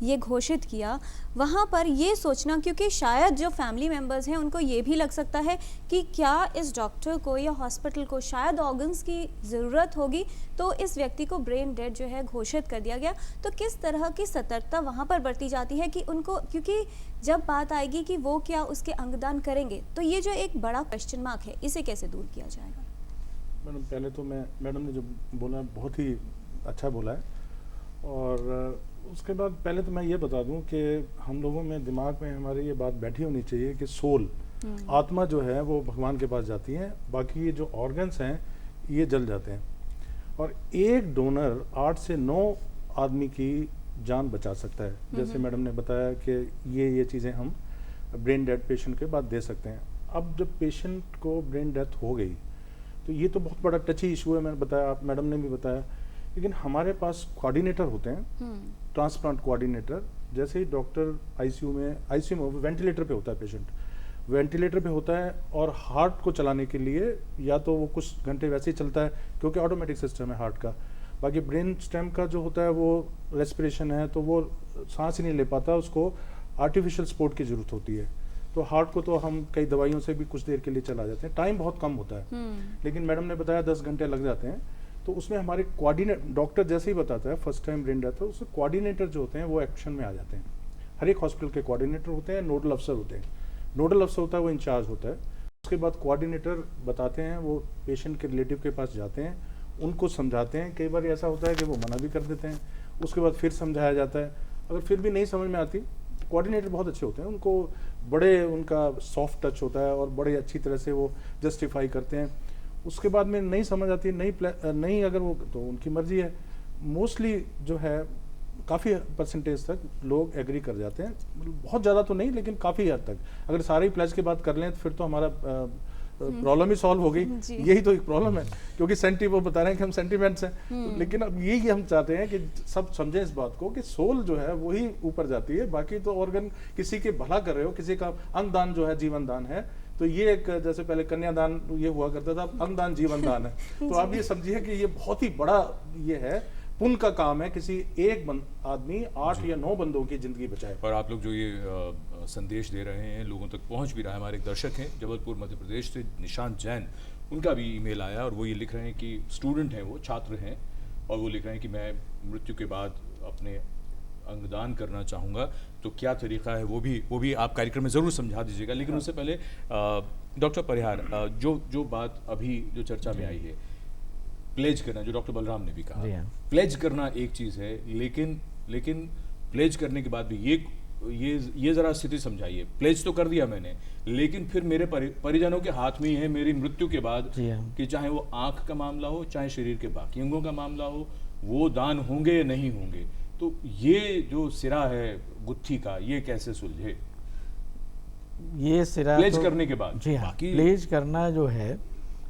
ये घोषित किया, वहाँ पर ये सोचना, क्योंकि शायद जो फैमिली मेंबर्स हैं उनको ये भी लग सकता है कि क्या इस डॉक्टर को या हॉस्पिटल को शायद ऑर्गन्स की ज़रूरत होगी, तो इस व्यक्ति को ब्रेन डेड जो है घोषित कर दिया गया। तो किस तरह की सतर्कता वहाँ पर बरती जाती है कि उनको, क्योंकि जब बात आएगी कि वो क्या उसके अंगदान करेंगे, तो ये जो एक बड़ा क्वेश्चन मार्क है, इसे कैसे दूर किया जाएगा? मैडम, पहले तो मैडम ने जो बोला बहुत ही अच्छा बोला है, और उसके बाद पहले तो मैं ये बता दूं कि हम लोगों में दिमाग में हमारे ये बात बैठी होनी चाहिए कि सोल, आत्मा जो है वो भगवान के पास जाती है, बाकी ये जो ऑर्गन्स हैं ये जल जाते हैं। और एक डोनर 8 से 9 आदमी की जान बचा सकता है। जैसे मैडम ने बताया कि ये चीज़ें हम ब्रेन डेड पेशेंट के बाद दे सकते हैं। अब जब पेशेंट को ब्रेन डेथ हो गई तो ये तो बहुत बड़ा टची इशू है, मैंने बताया, आप मैडम ने भी बताया, लेकिन हमारे पास कोऑर्डिनेटर होते हैं, ट्रांसप्लांट कोऑर्डिनेटर। जैसे ही डॉक्टर आईसीयू में वेंटिलेटर पे होता है पेशेंट, वेंटिलेटर पे होता है, और हार्ट को चलाने के लिए या तो वो कुछ घंटे वैसे ही चलता है क्योंकि ऑटोमेटिक सिस्टम है हार्ट का, बाकी ब्रेन स्टेम का जो होता है वो रेस्पिरेशन है, तो वो सांस ही नहीं ले पाता, उसको आर्टिफिशियल सपोर्ट की ज़रूरत होती है। तो हार्ट को तो हम कई दवाइयों से भी कुछ देर के लिए चला जाते हैं, टाइम बहुत कम होता है, लेकिन मैडम ने बताया 10 घंटे लग जाते हैं। तो उसमें हमारे कोऑर्डिनेटर, डॉक्टर जैसे ही बताता है फर्स्ट टाइम ब्रेन डेथ हो, उसमें कोऑर्डिनेटर जो होते हैं वो एक्शन में आ जाते हैं। हर एक हॉस्पिटल के कोऑर्डिनेटर होते हैं, नोडल अफसर होते हैं। नोडल अफसर होता है वो इंचार्ज होता है, उसके बाद कोऑर्डिनेटर बताते हैं, वो पेशेंट के रिलेटिव के पास जाते हैं, उनको समझाते हैं। कई बार ऐसा होता है कि वो मना भी कर देते हैं, उसके बाद फिर समझाया जाता है। अगर फिर भी नहीं समझ में आती, कोऑर्डिनेटर बहुत अच्छे होते हैं, उनको बड़े उनका सॉफ्ट टच होता है और बड़े अच्छी तरह से वो जस्टिफाई करते हैं। उसके बाद में नहीं समझ आती, नहीं अगर वो, तो उनकी मर्जी है। मोस्टली जो है काफ़ी परसेंटेज तक लोग एग्री कर जाते हैं, मतलब बहुत ज़्यादा तो नहीं लेकिन काफ़ी हद तक। अगर सारे ही प्लेज की बात कर लें तो फिर तो हमारा प्रॉब्लम ही सॉल्व हो गई। यही तो एक प्रॉब्लम है, क्योंकि वो बता रहे हैं कि हम सेंटिमेंट्स हैं, तो लेकिन अब यही हम चाहते हैं कि सब समझें इस बात को कि सोल जो है वही ऊपर जाती है, बाकी तो ऑर्गन किसी के भला कर रहे हो, किसी का अंगदान जो है जीवन दान है। तो ये एक, जैसे पहले कन्यादान ये हुआ करता था, अंगदान जीवन दान है। तो आप ये समझिए कि ये बहुत ही बड़ा ये है, पुण्य का काम है, किसी एक आदमी 8 या 9 बंदों की जिंदगी बचाए। और आप लोग जो ये संदेश दे रहे हैं, लोगों तक पहुंच भी रहा है। हमारे एक दर्शक हैं जबलपुर मध्य प्रदेश से, निशांत जैन, उनका भी ईमेल आया और वो ये लिख रहे हैं कि स्टूडेंट हैं, वो छात्र हैं, और वो लिख रहे हैं कि मैं मृत्यु के बाद अपने अंगदान करना चाहूँगा, तो क्या तरीका है वो भी आप कार्यक्रम में ज़रूर समझा दीजिएगा। लेकिन उससे पहले डॉक्टर परिहार, जो बात अभी जो चर्चा में आई है, प्लेज करना, जो डॉक्टर बलराम ने भी कहा, प्लेज करना एक चीज़ है, लेकिन प्लेज करने के बाद भी ये ज़रा स्थिति समझाइए। प्लेज तो कर दिया मैंने, लेकिन फिर मेरे परिजनों के हाथ में ही है मेरी मृत्यु के बाद कि चाहे वो आँख का मामला हो, चाहे शरीर के बाकी अंगों का मामला हो, वो दान होंगे या नहीं होंगे। तो ये जो सिरा है गुत्थी का, ये कैसे सुलझे? ये सिरा प्लेज तो, करने के बाद, जी हाँ, प्लेज करना जो है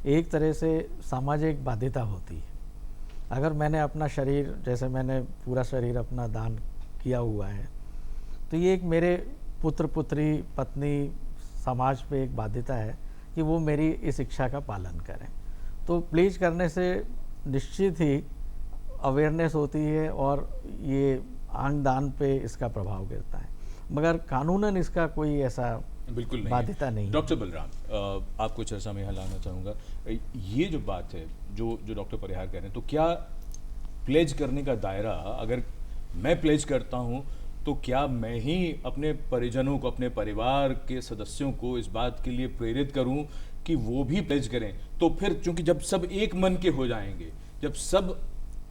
एक तरह से सामाजिक बाध्यता होती है। अगर मैंने अपना शरीर, जैसे मैंने पूरा शरीर अपना दान किया हुआ है, तो ये एक मेरे पुत्र पुत्री पत्नी समाज पे एक बाध्यता है कि वो मेरी इस इच्छा का पालन करें। तो प्लेज करने से निश्चित ही अवेयरनेस होती है और ये अंगदान पे इसका प्रभाव गिरता है, मगर कानूनन इसका कोई ऐसा बिल्कुल नहीं बाध्यता नहीं। डॉक्टर बलराम, आपको चर्चा में यहाँ लाना चाहूँगा। ये जो बात है जो डॉक्टर परिहार कह रहे हैं, तो क्या प्लेज करने का दायरा, अगर मैं प्लेज करता हूँ तो क्या मैं ही अपने परिजनों को, अपने परिवार के सदस्यों को इस बात के लिए प्रेरित करूँ कि वो भी प्लेज करें? तो फिर चूंकि जब सब एक मन के हो जाएंगे, जब सब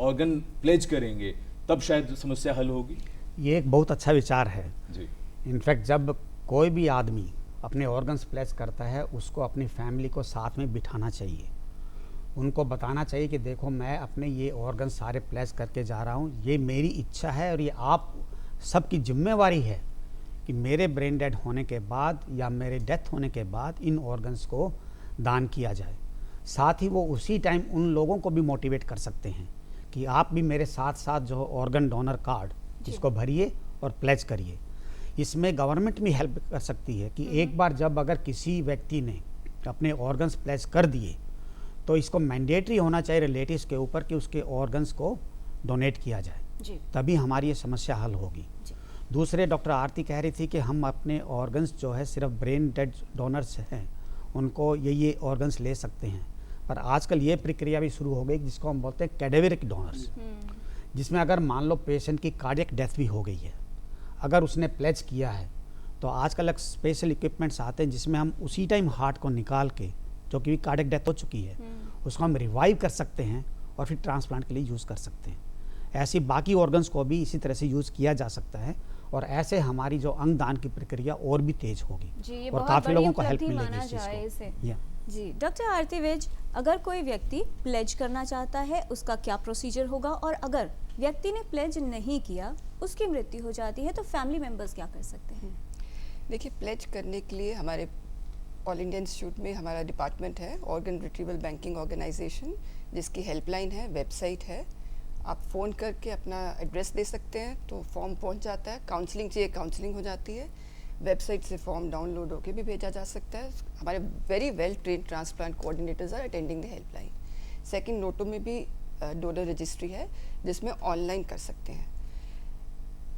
ऑर्गन प्लेज करेंगे, तब शायद समस्या हल होगी। ये एक बहुत अच्छा विचार है जी। इनफैक्ट जब कोई भी आदमी अपने ऑर्गन्स प्लेस करता है, उसको अपनी फैमिली को साथ में बिठाना चाहिए, उनको बताना चाहिए कि देखो मैं अपने ये ऑर्गन सारे प्लेस करके जा रहा हूँ, ये मेरी इच्छा है और ये आप सबकी जिम्मेवारी है कि मेरे ब्रेन डेड होने के बाद या मेरे डेथ होने के बाद इन ऑर्गन्स को दान किया जाए। साथ ही वो उसी टाइम उन लोगों को भी मोटिवेट कर सकते हैं कि आप भी मेरे साथ साथ जो ऑर्गन डोनर कार्ड इसको भरिए और प्लेज करिए। इसमें गवर्नमेंट भी हेल्प कर सकती है कि एक बार जब अगर किसी व्यक्ति ने अपने ऑर्गन्स प्लेज कर दिए तो इसको मैंडेटरी होना चाहिए रिलेटिव्स के ऊपर कि उसके ऑर्गन्स को डोनेट किया जाए जी। तभी हमारी ये समस्या हल होगी। दूसरे डॉक्टर आरती कह रही थी कि हम अपने ऑर्गन्स जो है सिर्फ ब्रेन डेड डोनर्स हैं उनको ये ऑर्गन्स ले सकते हैं, पर आजकल ये प्रक्रिया भी शुरू हो गई जिसको हम बोलते हैं कैडेवरिक डोनर्स, जिसमें अगर मान लो पेशेंट की कार्डियक डेथ भी हो गई है, अगर उसने प्लेज किया है तो आजकल एक स्पेशल इक्विपमेंट्स आते हैं जिसमें हम उसी टाइम हार्ट को निकाल के, जो कि कार्डियक डेथ हो चुकी है, उसको हम रिवाइव कर सकते हैं और फिर ट्रांसप्लांट के लिए यूज़ कर सकते हैं। ऐसी बाकी ऑर्गन्स को भी इसी तरह से यूज़ किया जा सकता है और ऐसे हमारी जो अंग दान की प्रक्रिया और भी तेज होगी जी, ये और बहुत काफ़ी बड़ी लोगों को हेल्प उपलब्धि मिलेगी माना इस चीज़ जाए इसे। को। या जी डॉक्टर आरती विज, अगर कोई व्यक्ति प्लेज करना चाहता है उसका क्या प्रोसीजर होगा, और अगर व्यक्ति ने प्लेज नहीं किया उसकी मृत्यु हो जाती है तो फैमिली मेंबर्स क्या कर सकते हैं? देखिए, प्लेज करने के लिए हमारे ऑल इंडिया इंस्टीट्यूट में हमारा डिपार्टमेंट है, ऑर्गन रिट्रीवल बैंकिंग ऑर्गेनाइजेशन, जिसकी हेल्पलाइन है, वेबसाइट है। आप फ़ोन करके अपना एड्रेस दे सकते हैं तो फॉर्म पहुंच जाता है। काउंसलिंग चाहिए, काउंसलिंग हो जाती है। वेबसाइट से फॉर्म डाउनलोड होकर भी भेजा जा सकता है। हमारे very well trained transplant coordinators are attending the helpline. Second, NOTTO में भी डोनर रजिस्ट्री है जिसमें ऑनलाइन कर सकते हैं।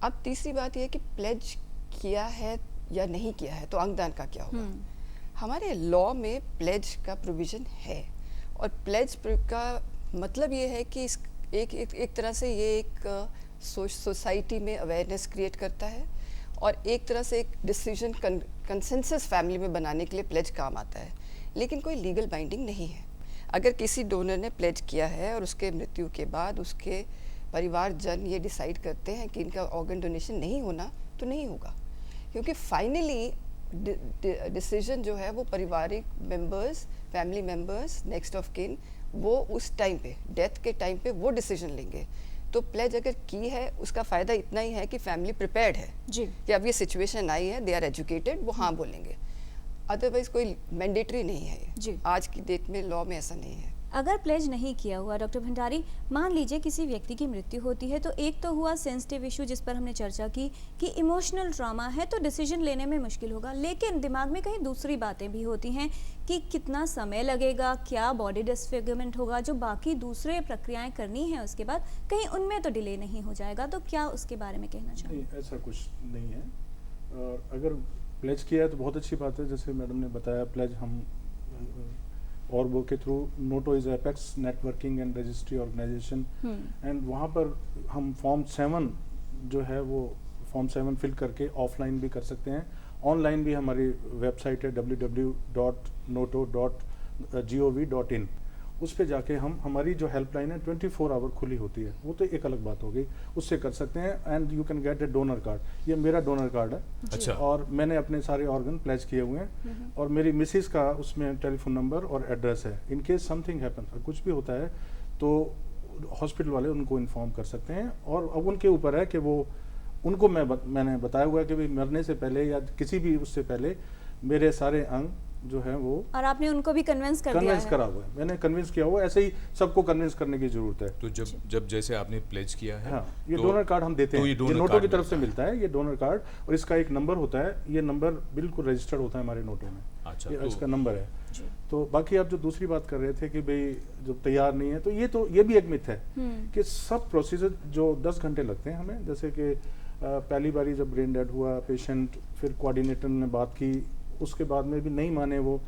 अब तीसरी बात यह है कि प्लेज किया है या नहीं किया है तो अंगदान का क्या होगा। हमारे लॉ में प्लेज का प्रोविज़न है और प्लेज का मतलब ये है कि एक तरह से ये एक सोसाइटी में अवेयरनेस क्रिएट करता है और एक तरह से एक डिसीजन कंसेंसस फैमिली में बनाने के लिए प्लेज काम आता है, लेकिन कोई लीगल बाइंडिंग नहीं है। अगर किसी डोनर ने प्लेज किया है और उसके मृत्यु के बाद उसके परिवारजन ये डिसाइड करते हैं कि इनका ऑर्गन डोनेशन नहीं होना तो नहीं होगा, क्योंकि फाइनली डिसीजन जो है वो पारिवारिक members, family members, next of kin, वो उस टाइम पे, डेथ के टाइम पे वो डिसीजन लेंगे। तो प्लेज अगर की है उसका फ़ायदा इतना ही है कि फैमिली प्रिपेयर्ड है जी, कि अब ये सिचुएशन आई है, दे आर एजुकेटेड, वो हाँ बोलेंगे। अदरवाइज कोई मैंडेटरी नहीं है जी। आज की डेट में लॉ में ऐसा नहीं है। अगर प्लेज नहीं किया हुआ डॉक्टर भंडारी, मान लीजिए किसी व्यक्ति की मृत्यु होती है तो एक तो हुआ सेंसिटिव इशू जिस पर हमने चर्चा की कि इमोशनल ट्रॉमा है तो डिसीजन लेने में मुश्किल होगा, लेकिन दिमाग में कहीं दूसरी बातें भी होती हैं कि कितना समय लगेगा, क्या बॉडी डिसफिगरमेंट होगा, जो बाकी दूसरे प्रक्रियाएं करनी है उसके बाद कहीं उनमें तो डिले नहीं हो जाएगा, तो क्या उसके बारे में कहना चाहिए? नहीं, ऐसा कुछ नहीं है। और अगर प्लेज किया है तो बहुत अच्छी बात है। जैसे मैडम ने बताया, प्लेज हम और वो के through, NOTTO is Apex Networking and Registry Organisation, and वहाँ पर हम फॉर्म 7 जो है वो फॉर्म 7 फिल करके ऑफलाइन भी कर सकते हैं। ऑनलाइन भी हमारी वेबसाइट है www.noto.gov.in, उस पर जाके हम, हमारी जो हेल्पलाइन है 24 आवर खुली होती है, वो तो एक अलग बात हो गई, उससे कर सकते हैं। And you can get A donor card. ये मेरा डोनर कार्ड है। अच्छा। और मैंने अपने सारे ऑर्गन प्लेज किए हुए हैं और मेरी मिसिस का उसमें टेलीफोन नंबर और एड्रेस है। इन केस समथिंग हैपन, कुछ भी होता है तो हॉस्पिटल वाले उनको इन्फॉर्म कर सकते हैं। और अब उनके ऊपर है कि वो, उनको मैंने बताया हुआ है कि भाई मरने से पहले या किसी भी उससे पहले मेरे सारे अंग जो है वो, और आपने उनको भी कन्विंस कर दिया है? करा हुआ है, मैंने कन्विंस किया हुआ है। ऐसे ही सबको कन्विंस करने की जरूरत है। तो जब जैसे आपने प्लेज किया है, हाँ, ये तो डोनर कार्ड हम देते तो हैं, ये ये डोनर नोटो कार्ड की तरफ से मिलता मिलता है ये डोनर कार्ड, और इसका एक नंबर होता है। ये नंबर बिल्कुल रजिस्टर्ड होता है हमारे नोटो में। अच्छा, ये तो इसका नंबर है। जी। तो बाकी आप जो दूसरी बात कर रहे थे कि भाई जब तैयार नहीं है, तो ये भी एक मिथ है कि सब प्रोसीजर जो 10 घंटे लगते हैं हमें, जैसे कि पहली बारी जब ब्रेन डेड हुआ पेशेंट, फिर कोऑर्डिनेटर ने बात की, उसके बाद में भी नहीं माने, वो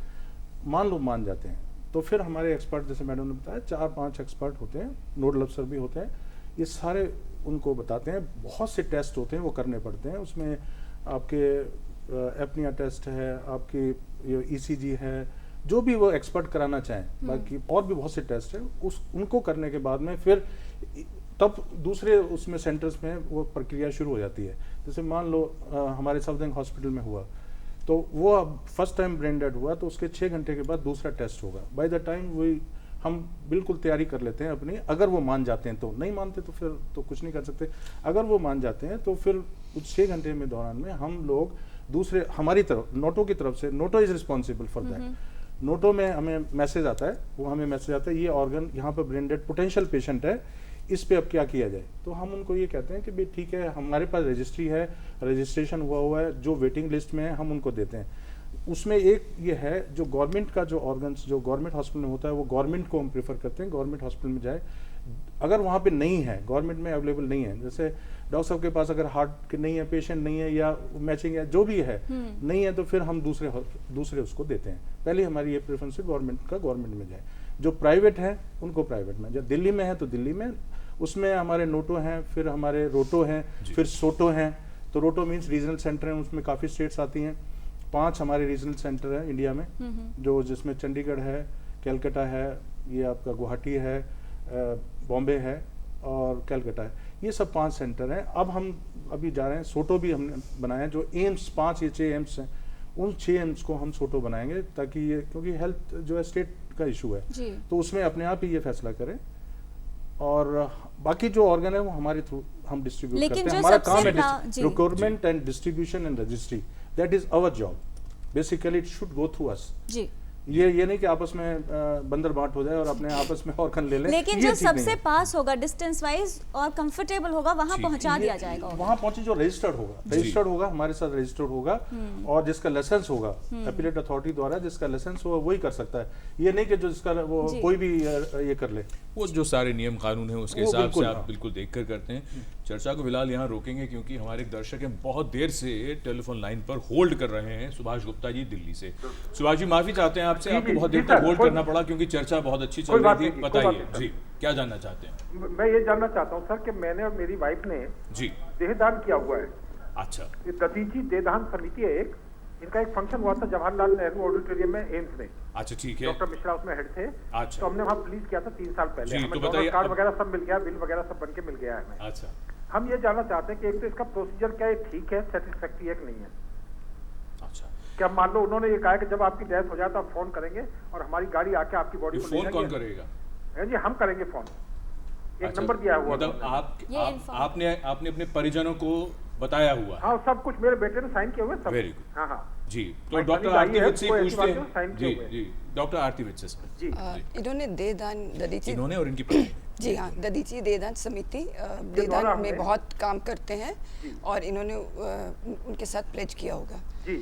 मान जाते हैं, तो फिर हमारे एक्सपर्ट, जैसे मैडम ने बताया, 4-5 एक्सपर्ट होते हैं, नोडल अफसर भी होते हैं, ये सारे उनको बताते हैं। बहुत से टेस्ट होते हैं वो करने पड़ते हैं। उसमें आपके एपनिया टेस्ट है, आपकी ECG है, जो भी वो एक्सपर्ट कराना चाहें, बाकी और भी बहुत से टेस्ट हैं, उनको करने के बाद में फिर तब दूसरे उसमें सेंटर्स में वो प्रक्रिया शुरू हो जाती है। जैसे मान लो हमारे सफदरजंग हॉस्पिटल में हुआ, तो वो अब फर्स्ट टाइम ब्रेन डेड हुआ तो उसके 6 घंटे के बाद दूसरा टेस्ट होगा। बाय द टाइम वी हम बिल्कुल तैयारी कर लेते हैं अपनी। अगर वो मान जाते हैं तो, नहीं मानते तो फिर तो कुछ नहीं कर सकते। अगर वो मान जाते हैं तो फिर उस 6 घंटे में दौरान में हम लोग दूसरे हमारी तरफ नोटो की तरफ से, Noto is responsible for that. Noto में हमें मैसेज आता है, वो हमें मैसेज आता है ये ऑर्गन यहाँ पर ब्रेन डेड पोटेंशियल पेशेंट है, इस पे अब क्या किया जाए। तो हम उनको ये कहते हैं कि भाई ठीक है, हमारे पास रजिस्ट्री है, रजिस्ट्रेशन हुआ है, जो वेटिंग लिस्ट में है हम उनको देते हैं। उसमें एक ये है, जो गवर्नमेंट का जो ऑर्गन्स जो गवर्नमेंट हॉस्पिटल में होता है वो गवर्नमेंट को हम प्रेफर करते हैं, गवर्नमेंट हॉस्पिटल में जाए। अगर वहाँ पे नहीं है, गवर्नमेंट में अवेलेबल नहीं है, जैसे डॉक्टर साहब के पास अगर हार्ट के नहीं है, पेशेंट नहीं है या मैचिंग है, जो भी है नहीं है, तो फिर हम दूसरे उसको देते हैं। पहले हमारी ये प्रेफरेंस है गवर्नमेंट का, गवर्नमेंट में जाए। जो प्राइवेट है उनको प्राइवेट में, जब दिल्ली में है तो दिल्ली में, उसमें हमारे नोटो हैं, फिर हमारे रोटो हैं, फिर सोटो हैं। तो रोटो मीन्स रीजनल सेंटर हैं, उसमें काफ़ी स्टेट्स आती हैं। 5 हमारे रीजनल सेंटर हैं इंडिया में, जो जिसमें चंडीगढ़ है, कैलकाटा है, ये आपका गुवाहाटी है, बॉम्बे है और कैलकाटा है। ये सब 5 सेंटर हैं। अब हम अभी जा रहे हैं, सोटो भी हमने बनाया है, जो एम्स 5 या 6 एम्स हैं, उन 6 एम्स को हम सोटो बनाएंगे, ताकि ये, क्योंकि हेल्थ जो है स्टेट का इशू है, तो उसमें अपने आप ही ये फैसला करें। और बाकी जो ऑर्गन है वो हमारे थ्रू हम डिस्ट्रीब्यूट करते हैं। हमारा काम है procurement and distribution and registry, that is our job. Basically it should go through us. ये नहीं कि आपस में बंदर बांट हो जाए और अपने आपस में ऑर्गन ले लें। लेकिन जो सबसे पास होगा डिस्टेंस वाइज और कंफर्टेबल होगा वहां पहुंचा दिया जाएगा। वहां पहुंचे जो रजिस्टर्ड होगा, हमारे साथ रजिस्टर्ड होगा और जिसका लाइसेंस होगा एपीलेट अथॉरिटी द्वारा, जिसका लाइसेंस होगा वही कर सकता है। ये नहीं कि जो जिसका वो कोई भी ये कर ले। वो जो सारे नियम कानून है उसके हिसाब से आप बिल्कुल देखकर करते हैं। चर्चा को फिलहाल यहाँ रोकेंगे क्योंकि हमारे एक दर्शक हैं बहुत देर से टेलीफोन लाइन पर होल्ड कर रहे हैं। सुभाष गुप्ता जी दिल्ली से। सुभाष जी माफी चाहते हैं आपसे, आपको बहुत देर तक होल्ड करना पड़ा क्योंकि चर्चा बहुत अच्छी चल रही थी। बताइए जी, क्या जानना चाहते हैं? मैं ये जानना चाहता हूँ सर कि मैंने और मेरी वाइफ ने जी देहदान किया हुआ है। अच्छा। ये दधीची देहदान समिति है एक, इनका एक फंक्शन हुआ था जवाहरलाल नेहरू ऑडिटोरियम में, एम्स में। अच्छा ठीक है। डॉक्टर मिश्रा उसमें हेड थे। अच्छा। तो हमने वहाँ प्लीज किया था 3 साल पहले। हमें डोनर कार्ड वगैरह सब मिल गया, बिल वगैरह सब बन के मिल गया है हमें। अच्छा। हम ये जानना चाहते हैं कि एक तो इसका प्रोसीजर क्या है, ठीक है, सेटिस्फैक्टरी है कि नहीं है। अच्छा। क्या मान लो उन्होंने ये कहा कि जब आपकी डेथ हो जाए तो आप फोन करेंगे और हमारी गाड़ी आके आपकी बॉडी को ले जाएगी। फोन कौन करेगा? जी हम करेंगे फोन। एक नंबर दिया हुआ, मतलब आपने अपने परिजनों को बताया हुआ? हाँ, सब कुछ मेरे बेटे ने साइन किए हुए सब। Very good. हाँ हाँ जी। तो डॉक्टर आरती विज से पूछते हैं। जी जी डॉक्टर आरती विज से जी। इन्होंने देहदान दधीची, इन्होंने और इनकी पत्नी जी हाँ, दधीची देहदान समिति देहदान में बहुत काम करते हैं और इन्होंने उनके साथ प्लेज किया होगा जी।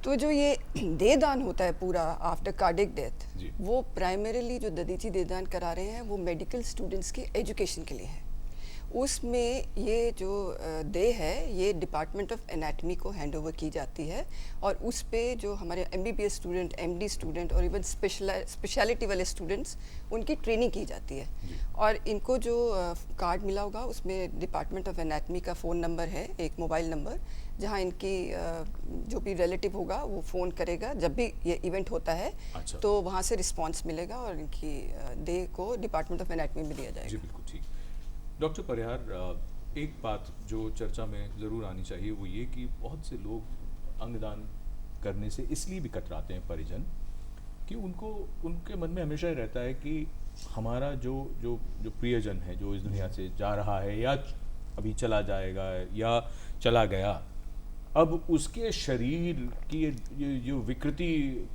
तो जो ये देहदान होता है पूरा आफ्टर कार्डिक डेथ, वो प्राइमरीली जो दधीची देहदान करा रहे हैं वो मेडिकल स्टूडेंट्स के एजुकेशन के लिए है। उसमें ये जो देह है ये डिपार्टमेंट ऑफ एनाटमी को हैंडओवर की जाती है और उस पे जो हमारे एमबीबीएस स्टूडेंट, एमडी स्टूडेंट और इवन स्पेशलिटी वाले स्टूडेंट्स उनकी ट्रेनिंग की जाती है। और इनको जो कार्ड मिला होगा उसमें डिपार्टमेंट ऑफ एनाटमी का फ़ोन नंबर है, एक मोबाइल नंबर, जहाँ इनकी जो भी रिलेटिव होगा वो फ़ोन करेगा जब भी ये इवेंट होता है। अच्छा। तो वहाँ से रिस्पॉन्स मिलेगा और इनकी देह को डिपार्टमेंट ऑफ एनाटमी में दिया जाएगा। जी बिल्कुल ठीक। डॉक्टर परिहार, एक बात जो चर्चा में ज़रूर आनी चाहिए वो ये कि बहुत से लोग अंगदान करने से इसलिए भी कतराते हैं परिजन कि उनके मन में हमेशा ही रहता है कि हमारा जो प्रियजन है जो इस दुनिया से जा रहा है या अभी चला जाएगा या चला गया, अब उसके शरीर की ये विकृति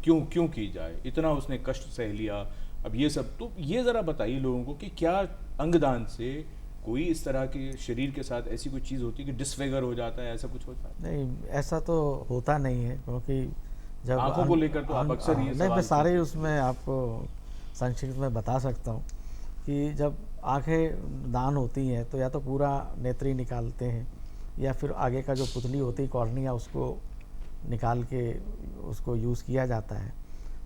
क्यों की जाए, इतना उसने कष्ट सह लिया, अब ये सब। तो ये ज़रा बताइए लोगों को कि क्या अंगदान से कोई इस तरह के शरीर के साथ ऐसी कोई चीज़ होती है कि डिसफिगर हो जाता है, ऐसा कुछ होता है? नहीं, ऐसा तो होता नहीं है, क्योंकि जब आंखों को लेकर तो आप अक्सर ये नहीं, मैं सारे उसमें आपको संक्षिप्त में बता सकता हूँ कि जब आंखें दान होती हैं तो या तो पूरा नेत्री निकालते हैं या फिर आगे का जो पुतली होती है कॉर्निया उसको निकाल के उसको यूज़ किया जाता है।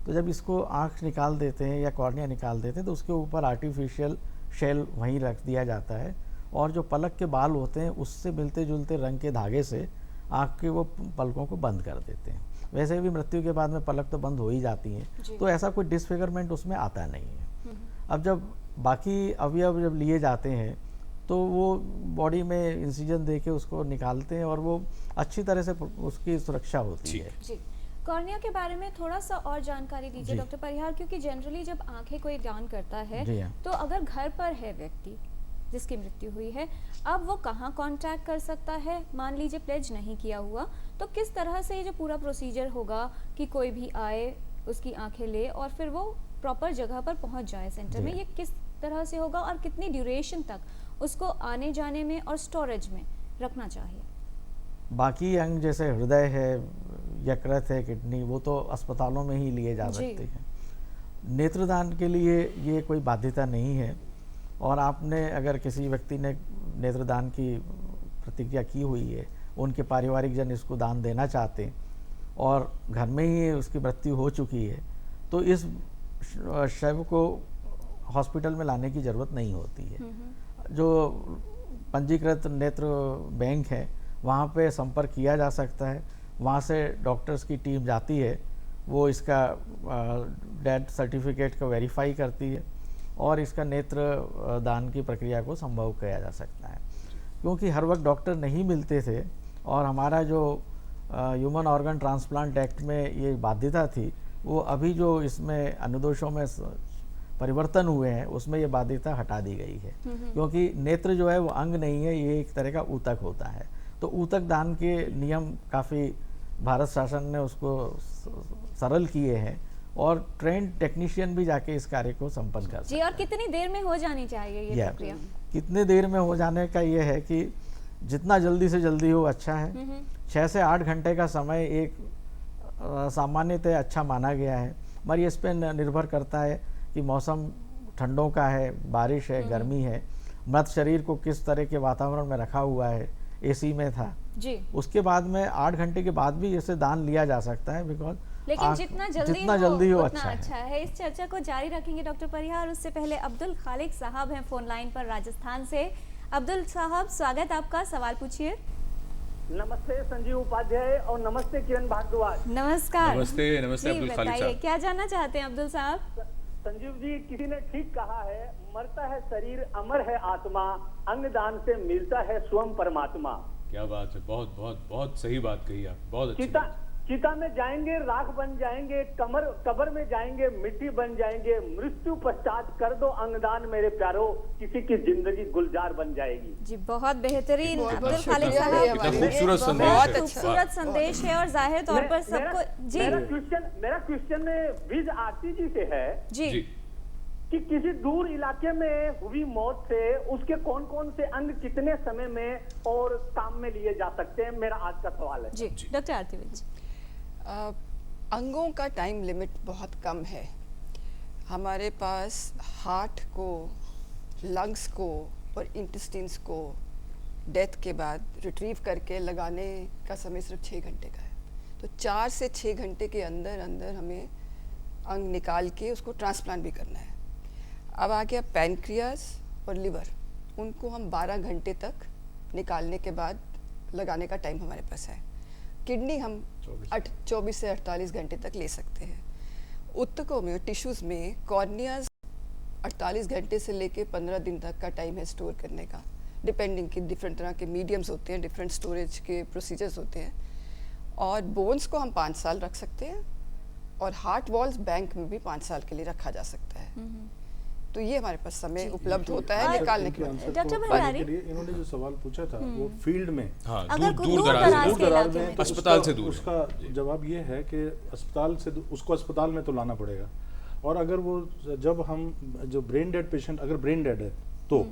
तो जब इसको आँख निकाल देते हैं या कॉर्निया निकाल देते हैं तो उसके ऊपर आर्टिफिशियल शेल वहीं रख दिया जाता है और जो पलक के बाल होते हैं उससे मिलते जुलते रंग के धागे से आँख के वो पलकों को बंद कर देते हैं। वैसे भी मृत्यु के बाद में पलक तो बंद हो ही जाती हैं, तो ऐसा कोई डिसफिगरमेंट उसमें आता नहीं है। अब जब बाकी अवयव जब लिए जाते हैं तो वो बॉडी में इंसिजन दे के उसको निकालते हैं और वो अच्छी तरह से उसकी सुरक्षा होती है। जी कॉर्निया के बारे में थोड़ा सा और जानकारी दीजिए जी। डॉक्टर परिहार, क्योंकि जनरली जब आंखें कोई दान करता है जी हाँ। तो अगर घर पर है व्यक्ति जिसकी मृत्यु हुई है, अब वो कहाँ कांटेक्ट कर सकता है? मान लीजिए प्लेज नहीं किया हुआ, तो किस तरह से ये जो पूरा प्रोसीजर होगा कि कोई भी आए, उसकी आंखें ले और फिर वो प्रॉपर जगह पर पहुंच जाए सेंटर में, जी। ये किस तरह से होगा और कितनी ड्यूरेशन तक उसको आने जाने में और स्टोरेज में रखना चाहिए? बाकी अंग जैसे हृदय है, यकृत है, किडनी, वो तो अस्पतालों में ही लिए जा जी। सकते हैं। नेत्रदान के लिए ये कोई बाध्यता नहीं है, और आपने अगर किसी व्यक्ति ने नेत्रदान की प्रतिज्ञा की हुई है, उनके पारिवारिक जन इसको दान देना चाहते हैं और घर में ही उसकी मृत्यु हो चुकी है, तो इस शव को हॉस्पिटल में लाने की ज़रूरत नहीं होती है। जो पंजीकृत नेत्र बैंक है वहाँ पे संपर्क किया जा सकता है, वहाँ से डॉक्टर्स की टीम जाती है, वो इसका डेथ सर्टिफिकेट को वेरीफाई करती है और इसका नेत्र दान की प्रक्रिया को संभव किया जा सकता है। क्योंकि हर वक्त डॉक्टर नहीं मिलते थे और हमारा जो ह्यूमन ऑर्गन ट्रांसप्लांट एक्ट में ये बाध्यता थी, वो अभी जो इसमें अनुदेशों में परिवर्तन हुए हैं उसमें ये बाध्यता हटा दी गई है। क्योंकि नेत्र जो है वो अंग नहीं है, ये एक तरह का ऊतक होता है। तो ऊतक दान के नियम काफ़ी भारत शासन ने उसको सरल किए हैं और ट्रेंड टेक्नीशियन भी जाके इस कार्य को संपन्न कर सकते जी, और कितनी देर में हो जानी चाहिए ये या प्रक्रिया? कितने देर में हो जाने का ये है कि जितना जल्दी से जल्दी हो अच्छा है। 6 से 8 घंटे का समय एक सामान्यतः अच्छा माना गया है, मगर इस पर निर्भर करता है कि मौसम ठंडों का है, बारिश है, गर्मी है, मृत शरीर को किस तरह के वातावरण में रखा हुआ है, एसी में था जी। उसके बाद में 8 घंटे के बाद भी इसे दान लिया जा सकता है, बिकॉज लेकिन जितना जल्दी हो उतना अच्छा है। इस चर्चा को जारी रखेंगे डॉक्टर परिहार। उससे पहले अब्दुल खालिक साहब हैं फोन लाइन पर राजस्थान से। अब्दुल साहब, स्वागत आपका, सवाल पूछिए। नमस्ते संजीव उपाध्याय और नमस्ते किरण भारद्वाज। नमस्कार। नमस्ते अब्दुल खालिक साहब। क्या जानना चाहते हैं अब्दुल साहब? संजीव जी, किसी ने ठीक कहा है, मरता है शरीर अमर है आत्मा, अंगदान से मिलता है स्वयं परमात्मा। क्या बात है, बहुत बहुत बहुत सही बात कही आप, बहुत अच्छी बात। चिता में जाएंगे राख बन जाएंगे, कब्र में जाएंगे मिट्टी बन जाएंगे, मृत्यु पश्चात कर दो अंगदान मेरे प्यारो, किसी की जिंदगी गुलजार बन जाएगी। जी, बहुत बेहतरीन अब्दुल खालिक साहब, खूबसूरत संदेश, बहुत खूबसूरत संदेश है और जाहिर तौर पर सबको जी। मेरा क्वेश्चन विज आरती जी से है जी कि किसी दूर इलाके में हुई मौत से उसके कौन कौन से अंग कितने समय में और काम में लिए जा सकते हैं, मेरा आज का सवाल है। जी डॉक्टर आरती विज। अंगों का टाइम लिमिट बहुत कम है। हमारे पास हार्ट को, लंग्स को और इंटेस्टाइन्स को डेथ के बाद रिट्रीव करके लगाने का समय सिर्फ 6 घंटे का है। तो 4 से 6 घंटे के अंदर अंदर हमें अंग निकाल के उसको ट्रांसप्लांट भी करना है। अब आ गया पैनक्रियास और लिवर, उनको हम 12 घंटे तक निकालने के बाद लगाने का टाइम हमारे पास है। किडनी हम 24 से 48 घंटे तक ले सकते हैं। ऊतकों में, टिश्यूज़ में कॉर्नियाज 48 घंटे से लेके 15 दिन तक का टाइम है स्टोर करने का, डिपेंडिंग कि डिफरेंट तरह के मीडियम्स होते हैं, डिफरेंट स्टोरेज के प्रोसीजर्स होते हैं। और बोन्स को हम 5 साल रख सकते हैं और हार्ट वॉल्स बैंक में भी 5 साल के लिए रखा जा सकता है। तो ये हमारे पास समय उपलब्ध होता है निकालने के बाद। डॉक्टर भंडारी, इन्होंने जो सवाल पूछा था वो फील्ड में, हाँ, अगर दूर दराज में, तो अस्पताल से दूर, उसका जवाब ये है कि अस्पताल से उसको अस्पताल में तो लाना पड़ेगा। और अगर वो जब हम जो ब्रेन डेड पेशेंट, अगर ब्रेन डेड है तो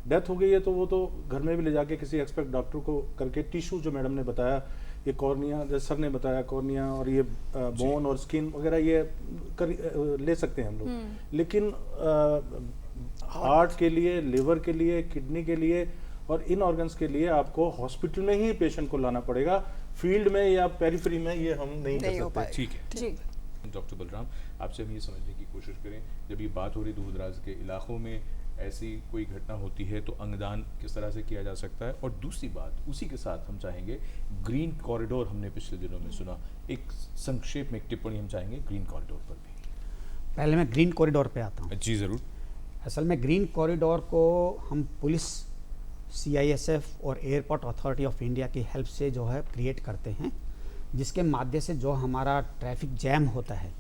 डेथ हो गई है तो वो तो घर में भी ले जाके किसी एक्सपर्ट डॉक्टर को करके टिश्यू, जो मैडम ने बताया, ये कॉर्निया, जैसे सर ने बताया कॉर्निया और ये बोन और स्किन वगैरह ये ले सकते हैं हम लोग। लेकिन हार्ट के लिए, लिवर के लिए, किडनी के लिए और इन ऑर्गन्स के लिए आपको हॉस्पिटल में ही पेशेंट को लाना पड़ेगा। फील्ड में या पेरिफेरी में ये हम नहीं कर सकते। ठीक है डॉक्टर बलराम, आपसे हम ये समझने की कोशिश करें, जब ये बात हो रही दूर दराज के इलाकों में ऐसी कोई घटना होती है तो अंगदान किस तरह से किया जा सकता है, और दूसरी बात उसी के साथ हम चाहेंगे ग्रीन कॉरिडोर, हमने पिछले दिनों में सुना, एक संक्षेप में एक टिप्पणी हम चाहेंगे ग्रीन कॉरिडोर पर भी। पहले मैं ग्रीन कॉरिडोर पे आता हूँ। जी ज़रूर। असल में ग्रीन कॉरिडोर को हम पुलिस, CISF और एयरपोर्ट अथॉरिटी ऑफ इंडिया की हेल्प से जो है क्रिएट करते हैं, जिसके माध्यम से जो हमारा ट्रैफिक जैम होता है,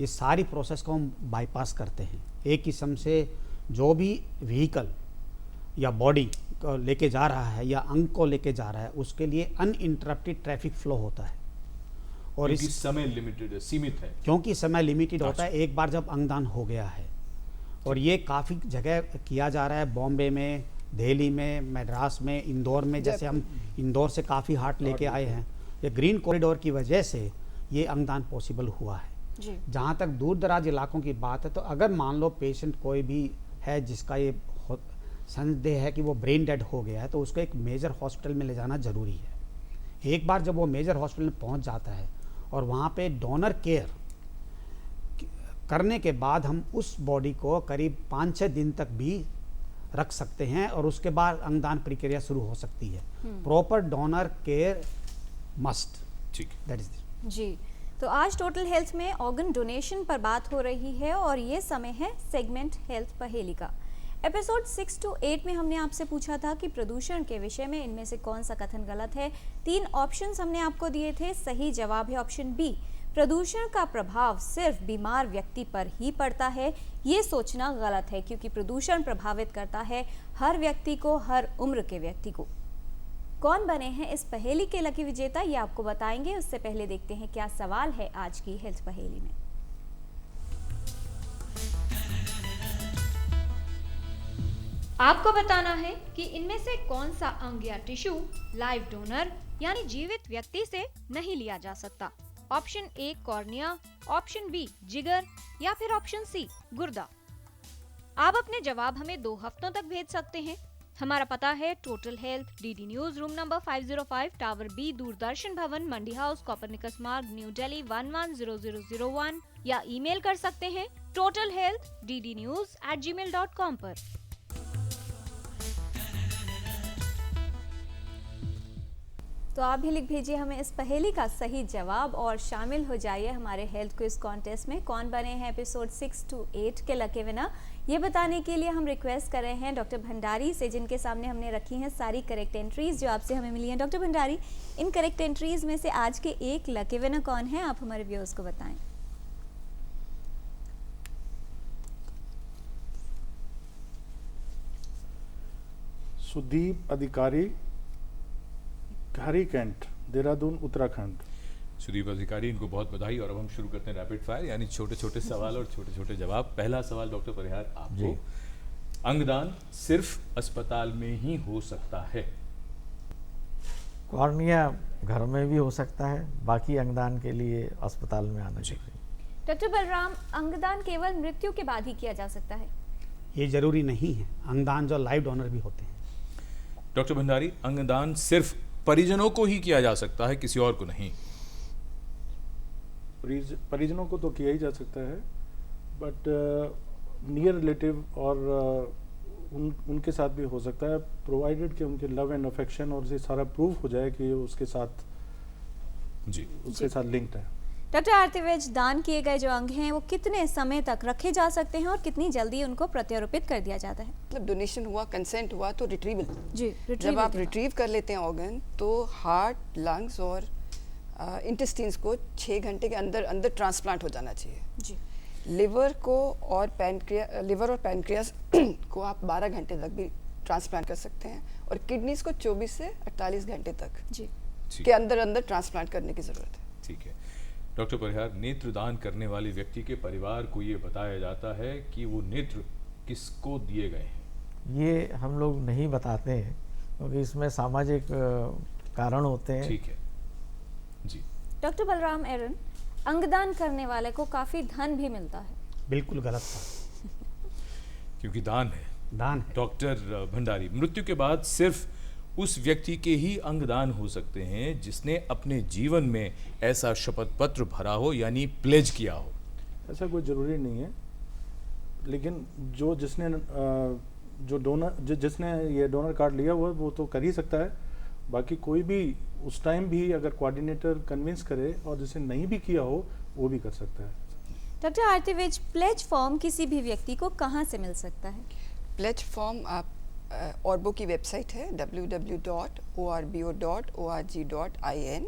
ये सारी प्रोसेस को हम बाईपास करते हैं। एक किस्म से जो भी व्हीकल या बॉडी को लेके जा रहा है या अंग को लेके जा रहा है, उसके लिए अनइंटरप्टेड ट्रैफिक फ्लो होता है। और क्योंकि समय लिमिटेड है, सीमित है। क्योंकि समय लिमिटेड होता है एक बार जब अंगदान हो गया है। और ये काफ़ी जगह किया जा रहा है, बॉम्बे में, दिल्ली में, मद्रास में, इंदौर में। जैसे हम इंदौर से काफ़ी हार्ट लेके आए हैं। ये ग्रीन कॉरिडोर की वजह से ये अंगदान पॉसिबल हुआ है। जहाँ तक दूर दराज इलाकों की बात है, तो अगर मान लो पेशेंट कोई भी है जिसका ये संदेह है कि वो ब्रेन डेड हो गया है, तो उसको एक मेजर हॉस्पिटल में ले जाना ज़रूरी है। एक बार जब वो मेजर हॉस्पिटल में पहुँच जाता है और वहाँ पे डोनर केयर करने के बाद हम उस बॉडी को करीब 5-6 दिन तक भी रख सकते हैं और उसके बाद अंगदान प्रक्रिया शुरू हो सकती है। Proper donor care must. ठीक, दैट इज जी। तो आज टोटल हेल्थ में ऑर्गन डोनेशन पर बात हो रही है और ये समय है सेगमेंट हेल्थ पहेली का। एपिसोड 6 to 8 में हमने आपसे पूछा था कि प्रदूषण के विषय में इनमें से कौन सा कथन गलत है। 3 ऑप्शंस हमने आपको दिए थे। सही जवाब है ऑप्शन बी, प्रदूषण का प्रभाव सिर्फ बीमार व्यक्ति पर ही पड़ता है। ये सोचना गलत है, क्योंकि प्रदूषण प्रभावित करता है हर व्यक्ति को, हर उम्र के व्यक्ति को। कौन बने हैं इस पहेली के लकी विजेता, ये आपको बताएंगे। उससे पहले देखते हैं क्या सवाल है आज की हेल्थ पहेली में। आपको बताना है कि इनमें से कौन सा अंग या टिश्यू लाइव डोनर यानी जीवित व्यक्ति से नहीं लिया जा सकता। Option A cornea, option B जिगर या फिर ऑप्शन सी गुर्दा। आप अपने जवाब हमें 2 हफ्तों तक भेज सकते हैं। हमारा पता है total health, DD news, room number 505, tower B, Doordarshan Bhawan, Mandi House, Copernicus Marg, New Delhi 110001, या ईमेल कर सकते हैं totalhealth@gmail.com पर। तो आप भी लिख भेजिए हमें इस पहेली का सही जवाब और शामिल हो जाइए हमारे हेल्थ क्विज कॉन्टेस्ट में। कौन बने हैं एपिसोड 6 to 8 के लकी विनर, ये बताने के लिए हम रिक्वेस्ट कर रहे हैं डॉक्टर भंडारी से, जिनके सामने हमने रखी हैं सारी करेक्ट एंट्रीज जो आपसे हमें मिली हैं। Doctor Bhandari, in correct entries में से आज के एक लकी विनर कौन है, आप हमारे व्यूअर्स को बताएं। सुदीप अधिकारी, हरी कैंट, देहरादून, उत्तराखंड। सुदीप अधिकारी, इनको बहुत बधाई। और अब हम शुरू करते हैं रैपिड फायर, यानी छोटे छोटे सवाल और छोटे छोटे जवाब। पहला सवाल डॉक्टर परिहार आपको, अंगदान सिर्फ अस्पताल में ही हो सकता है? कॉर्निया घर में भी हो सकता है, बाकी अंगदान के लिए अस्पताल में आना चाहिए। डॉक्टर बलराम, अंगदान केवल मृत्यु के बाद ही किया जा सकता है? ये जरूरी नहीं है, अंगदान जो लाइव डोनर भी होते हैं। डॉक्टर भंडारी, अंगदान सिर्फ परिजनों को ही किया जा सकता है, किसी और को नहीं? परिजनों को तो किया ही जा सकता है, बट नियर रिलेटिव और उनके साथ भी हो सकता है, प्रोवाइडेड कि उनके लव एंड अफेक्शन और ये सारा प्रूफ हो जाए कि उसके साथ लिंक्ड है। डॉक्टर आरती वैज, दान किए गए जो अंग हैं वो कितने समय तक रखे जा सकते हैं और कितनी जल्दी उनको प्रत्यारोपित कर दिया जाता है? मतलब डोनेशन हुआ, कंसेंट हुआ तो रिट्रीवल। जी, जब आप रिट्रीव कर लेते हैं ऑर्गन, तो हार्ट, लंग्स और इंटेस्टाइन्स को 6 घंटे के अंदर अंदर ट्रांसप्लांट हो जाना चाहिए। जी। लिवर और पैनक्रियास को आप 12 घंटे तक भी ट्रांसप्लांट कर सकते हैं, और किडनीज को 24 से 48 घंटे तक जी के अंदर अंदर ट्रांसप्लांट करने की जरूरत है। ठीक है डॉक्टर परिहार, नेत्रदान करने वाले व्यक्ति के परिवार को ये बताया जाता है कि वो नेत्र किसको दिए गए हैं? ये हम लोग नहीं बताते हैं क्योंकि इसमें सामाजिक कारण होते हैं। ठीक है जी। डॉक्टर बलराम एरन, अंगदान करने वाले को काफी धन भी मिलता है? बिल्कुल गलत था। क्योंकि दान है। दान है। डॉक्टर भंडारी, मृत्यु के बाद सिर्फ उस व्यक्ति के ही अंगदान हो सकते हैं जिसने अपने जीवन में ऐसा शपथ पत्र भरा हो, यानी प्लेज किया हो। ऐसा कोई ज़रूरी नहीं है, लेकिन जिसने ये डोनर कार्ड लिया हुआ है वो तो कर ही सकता है। बाकी कोई भी उस टाइम भी अगर कोऑर्डिनेटर कन्विंस करे और जिसे नहीं भी किया हो वो भी कर सकता है। डॉक्टर आरती वैज, प्लेज फॉर्म किसी भी व्यक्ति को कहाँ से मिल सकता है? प्लेज फॉर्म आप ऑर्बो की वेबसाइट है www.orbo.org.in,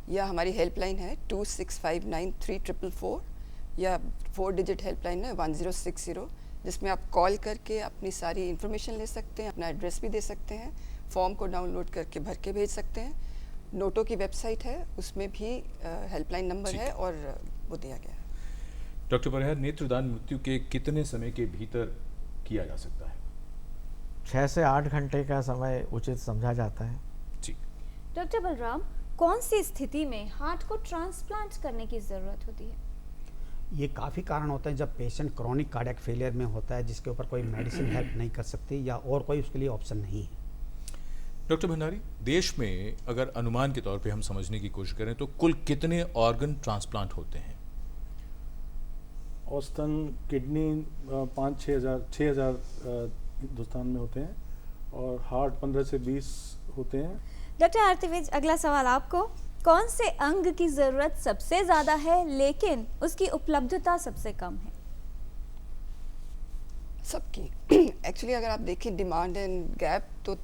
या हमारी हेल्पलाइन है 26593444 या 4 डिजिट हेल्पलाइन है 1060, जिसमें आप कॉल करके अपनी सारी इन्फॉर्मेशन ले सकते हैं, अपना एड्रेस भी दे सकते हैं, फॉर्म को डाउनलोड करके भर के भेज सकते हैं। नोटो की वेबसाइट है, उसमें भी हेल्पलाइन नंबर है और वो दिया गया है। डॉक्टर परिहार, नेत्रदान मृत्यु के कितने समय के भीतर किया जा सकता है? 6 से 8 घंटे का समय उचित समझा जाता है। जी डॉक्टर बलराम, कौन सी स्थिति में हार्ट को ट्रांसप्लांट करने की ज़रूरत होती है? ये काफ़ी कारण होते हैं। जब पेशेंट क्रॉनिक कार्डियक फेलियर में होता है, जिसके ऊपर कोई मेडिसिन हेल्प नहीं कर सकती या और कोई उसके लिए ऑप्शन नहीं है। डॉक्टर भंडारी, देश में अगर अनुमान के तौर पे हम समझने की कोशिश करें तो कुल कितने ऑर्गन ट्रांसप्लांट होते हैं? औसतन किडनी 5-6 हज़ार हिंदुस्तान में होते हैं और हार्ट 15 से 20 होते हैं। डॉक्टर आरती विज, अगला सवाल आपको। कौन से अंग की ज़रूरत सबसे ज़्यादा है लेकिन उसकी उपलब्धता सबसे कम है? सबकी एक्चुअली अगर आप देखें डिमांड एंड गैप, तो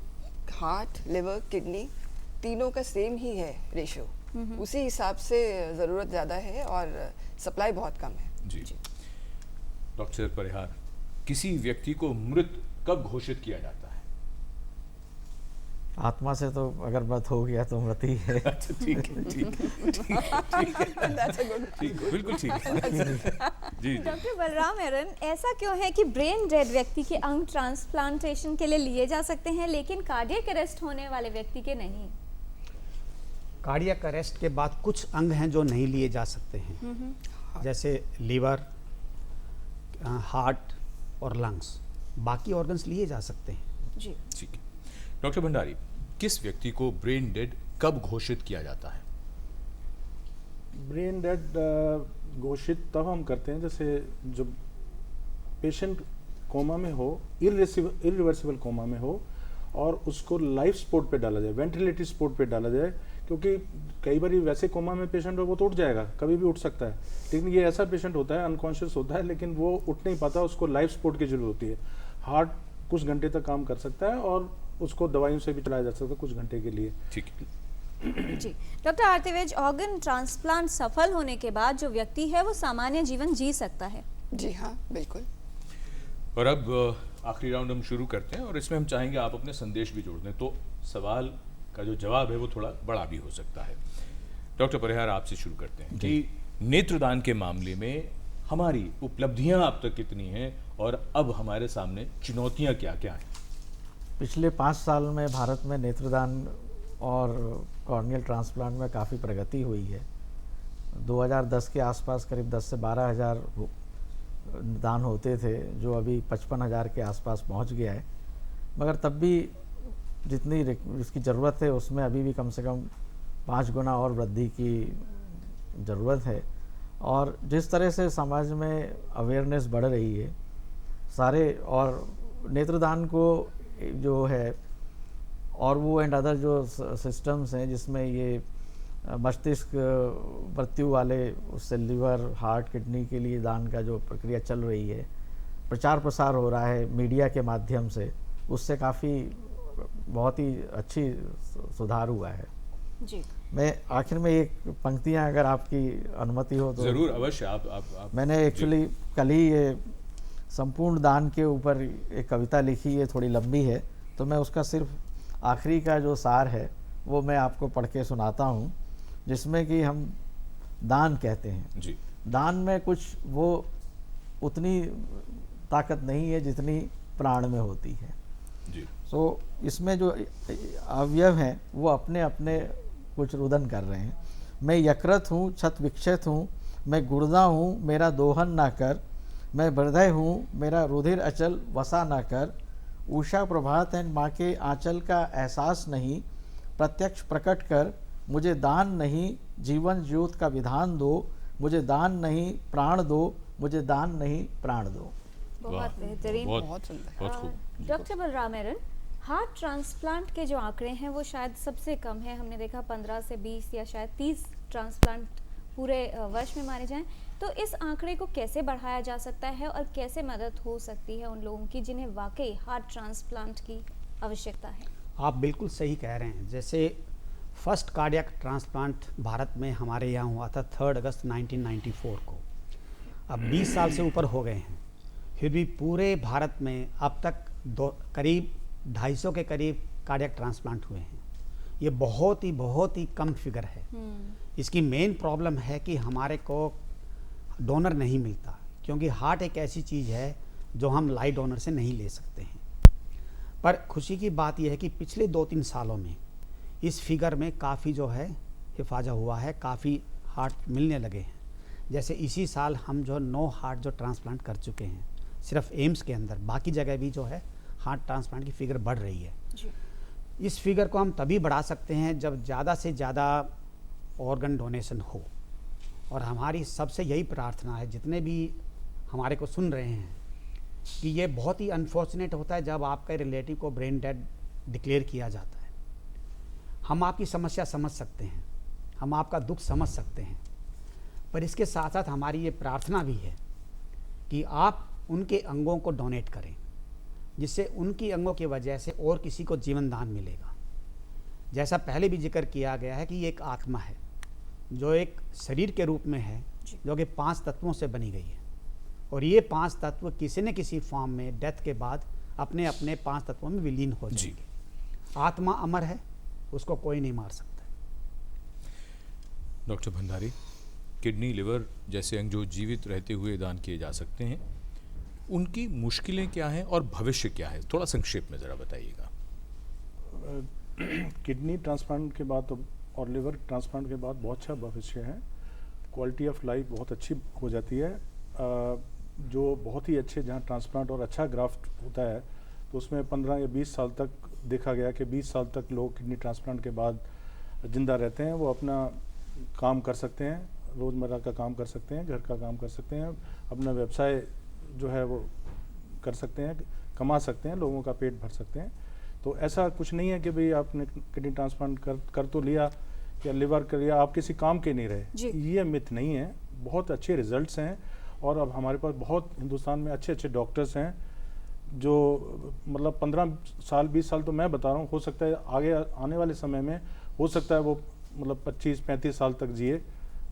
हार्ट, लिवर, किडनी तीनों का सेम ही है रेशियो। उसी हिसाब से ज़रूरत ज़्यादा है और सप्लाई बहुत कम है। जी डॉक्टर परिहार, किसी व्यक्ति को मृत कब घोषित किया जाता है? आत्मा से तो अगर मत हो गया तो मृत ही है। अच्छा, ठीक है, बिल्कुल ठीक है। जी डॉक्टर बलराम एरन, ऐसा क्यों है कि ब्रेन डेड व्यक्ति के अंग ट्रांसप्लांटेशन के लिए लिए जा सकते हैं लेकिन कार्डियक अरेस्ट होने वाले व्यक्ति के नहीं? कार्डियक अरेस्ट के बाद कुछ अंग हैं जो नहीं लिए जा सकते हैं, जैसे लीवर, हार्ट और लंग्स। बाकी ऑर्गन्स लिए जा सकते हैं। जी ठीक है। डॉक्टर भंडारी, किस व्यक्ति को ब्रेन डेड कब घोषित किया जाता है? ब्रेन डेड घोषित तब हम करते हैं जैसे जब पेशेंट कोमा में हो, इरिवर्सिबल कोमा में हो और उसको लाइफ सपोर्ट पे डाला जाए, वेंटिलेटरी सपोर्ट पे डाला जाए। क्योंकि कई बार वैसे कोमा में पेशेंट हो वो तो उठ जाएगा, कभी भी उठ सकता है, लेकिन ये ऐसा पेशेंट होता है अनकॉन्शियस होता है लेकिन वो उठ नहीं पाता, उसको लाइफ सपोर्ट की जरूरत होती है। हार्ट कुछ घंटे तक काम कर सकता है और उसको दवाइयों से भी चलाया जा सकता है कुछ घंटे के लिए। ठीक है जी। डॉक्टर आरती विज, ऑर्गन ट्रांसप्लांट सफल होने के बाद जो व्यक्ति है वो सामान्य जीवन जी सकता है? जी हाँ, बिल्कुल। और अब आखिरी राउंड हम शुरू करते हैं और इसमें हम चाहेंगे आप अपने संदेश भी जोड़ दें, तो सवाल का जो जवाब है वो थोड़ा बड़ा भी हो सकता है। डॉक्टर परिहार, आपसे शुरू करते हैं कि नेत्रदान के मामले में हमारी उपलब्धियां अब तक कितनी हैं और अब हमारे सामने चुनौतियां क्या क्या हैं? पिछले 5 साल में भारत में नेत्रदान और कॉर्नियल ट्रांसप्लांट में काफ़ी प्रगति हुई है। 2010 के आसपास करीब 10 से 12 हज़ार दान होते थे, जो अभी 55,000 के आसपास पहुंच गया है। मगर तब भी जितनी इसकी ज़रूरत है उसमें अभी भी कम से कम 5 गुना और वृद्धि की ज़रूरत है। और जिस तरह से समाज में अवेयरनेस बढ़ रही है सारे, और नेत्रदान को जो है और वो एंड अदर जो सिस्टम्स हैं जिसमें ये मस्तिष्क मृत्यु वाले उससे लिवर, हार्ट, किडनी के लिए दान का जो प्रक्रिया चल रही है, प्रचार प्रसार हो रहा है मीडिया के माध्यम से, उससे काफ़ी बहुत ही अच्छी सुधार हुआ है। जी। मैं आखिर में एक पंक्तियां अगर आपकी अनुमति हो तो जरूर, अवश्य। आप मैंने एक्चुअली कल ही ये संपूर्ण दान के ऊपर एक कविता लिखी है, थोड़ी लंबी है, तो मैं उसका सिर्फ आखिरी का जो सार है वो मैं आपको पढ़ के सुनाता हूँ, जिसमें कि हम दान कहते हैं जी। दान में कुछ वो उतनी ताकत नहीं है जितनी प्राण में होती है जी। सो इसमें जो अवयव हैं वो अपने अपने कुछ रुदन कर रहे हैं। मैं यकृत हूँ, छत विक्षत हूँ, मैं गुर्दा हूँ, मेरा दोहन ना कर, मैं हृदय हूँ, मेरा रुधिर अचल वसा ना कर, उषा प्रभात एंड माँ के आंचल का एहसास नहीं, प्रत्यक्ष प्रकट कर, मुझे दान नहीं जीवन ज्योत का विधान दो, मुझे दान नहीं प्राण दो, मुझे दान नहीं प्राण दो। बहुत बेहतरीन, बहुत सुंदर। बहुत खूब। डॉक्टर बलराम एरन, हार्ट ट्रांसप्लांट के जो आंकड़े हैं वो शायद सबसे कम है। हमने देखा 15 से 20 या शायद 30 ट्रांसप्लांट पूरे वर्ष में मारे जाएं, तो इस आंकड़े को कैसे बढ़ाया जा सकता है और कैसे मदद हो सकती है उन लोगों की जिन्हें वाकई हार्ट ट्रांसप्लांट की आवश्यकता है? आप बिल्कुल सही कह रहे हैं। जैसे फर्स्ट कार्डियक ट्रांसप्लांट भारत में हमारे यहाँ हुआ था 3 अगस्त 1994 को। अब 20 साल से ऊपर हो गए हैं, फिर भी पूरे भारत में अब तक करीब 250 के करीब कार्डियक ट्रांसप्लांट हुए हैं। ये बहुत ही कम फिगर है। इसकी मेन प्रॉब्लम है कि हमारे को डोनर नहीं मिलता, क्योंकि हार्ट एक ऐसी चीज़ है जो हम लाइव डोनर से नहीं ले सकते हैं। पर खुशी की बात यह है कि पिछले 2-3 सालों में इस फिगर में काफ़ी जो है हिफाजा हुआ है, काफ़ी हार्ट मिलने लगे हैं। जैसे इसी साल हम जो 9 हार्ट जो ट्रांसप्लांट कर चुके हैं सिर्फ एम्स के अंदर, बाकी जगह भी जो है हार्ट ट्रांसप्लांट की फिगर बढ़ रही है जी। इस फिगर को हम तभी बढ़ा सकते हैं जब ज़्यादा से ज़्यादा ऑर्गन डोनेशन हो। और हमारी सबसे यही प्रार्थना है, जितने भी हमारे को सुन रहे हैं, कि ये बहुत ही अनफॉर्चुनेट होता है जब आपके रिलेटिव को ब्रेन डेड डिक्लेयर किया जाता है। हम आपकी समस्या समझ सकते हैं, हम आपका दुख समझ सकते हैं, पर इसके साथ साथ हमारी ये प्रार्थना भी है कि आप उनके अंगों को डोनेट करें, जिससे उनकी अंगों की वजह से और किसी को जीवन दान मिलेगा। जैसा पहले भी जिक्र किया गया है कि ये एक आत्मा है जो एक शरीर के रूप में है, जो कि 5 तत्वों से बनी गई है, और ये 5 तत्व किसी न किसी फॉर्म में डेथ के बाद अपने अपने 5 तत्वों में विलीन हो जाएंगे। आत्मा अमर है, उसको कोई नहीं मार सकता। डॉक्टर भंडारी, किडनी, लिवर जैसे अंग जो जीवित रहते हुए दान किए जा सकते हैं, उनकी मुश्किलें क्या हैं और भविष्य क्या है, थोड़ा संक्षेप में ज़रा बताइएगा। किडनी ट्रांसप्लांट के बाद और लिवर ट्रांसप्लांट के बाद बहुत अच्छा भविष्य है। क्वालिटी ऑफ लाइफ बहुत अच्छी हो जाती है। जो बहुत ही अच्छे जहाँ ट्रांसप्लांट और अच्छा ग्राफ्ट होता है तो उसमें 15 या 20 साल तक देखा गया कि 20 साल तक लोग किडनी ट्रांसप्लांट के बाद ज़िंदा रहते हैं। वो अपना काम कर सकते हैं, रोज़मर्रा का काम कर सकते हैं, घर का काम कर सकते हैं, अपना व्यवसाय जो है वो कर सकते हैं, कमा सकते हैं, लोगों का पेट भर सकते हैं। तो ऐसा कुछ नहीं है कि भाई आपने किडनी ट्रांसप्लांट कर तो लिया या लिवर कर लिया, आप किसी काम के नहीं रहे। ये मिथ नहीं है, बहुत अच्छे रिजल्ट्स हैं। और अब हमारे पास बहुत हिंदुस्तान में अच्छे अच्छे डॉक्टर्स हैं जो मतलब 15 साल 20 साल तो मैं बता रहा हूँ, हो सकता है आगे आने वाले समय में हो सकता है वो मतलब 25-35 साल तक जिए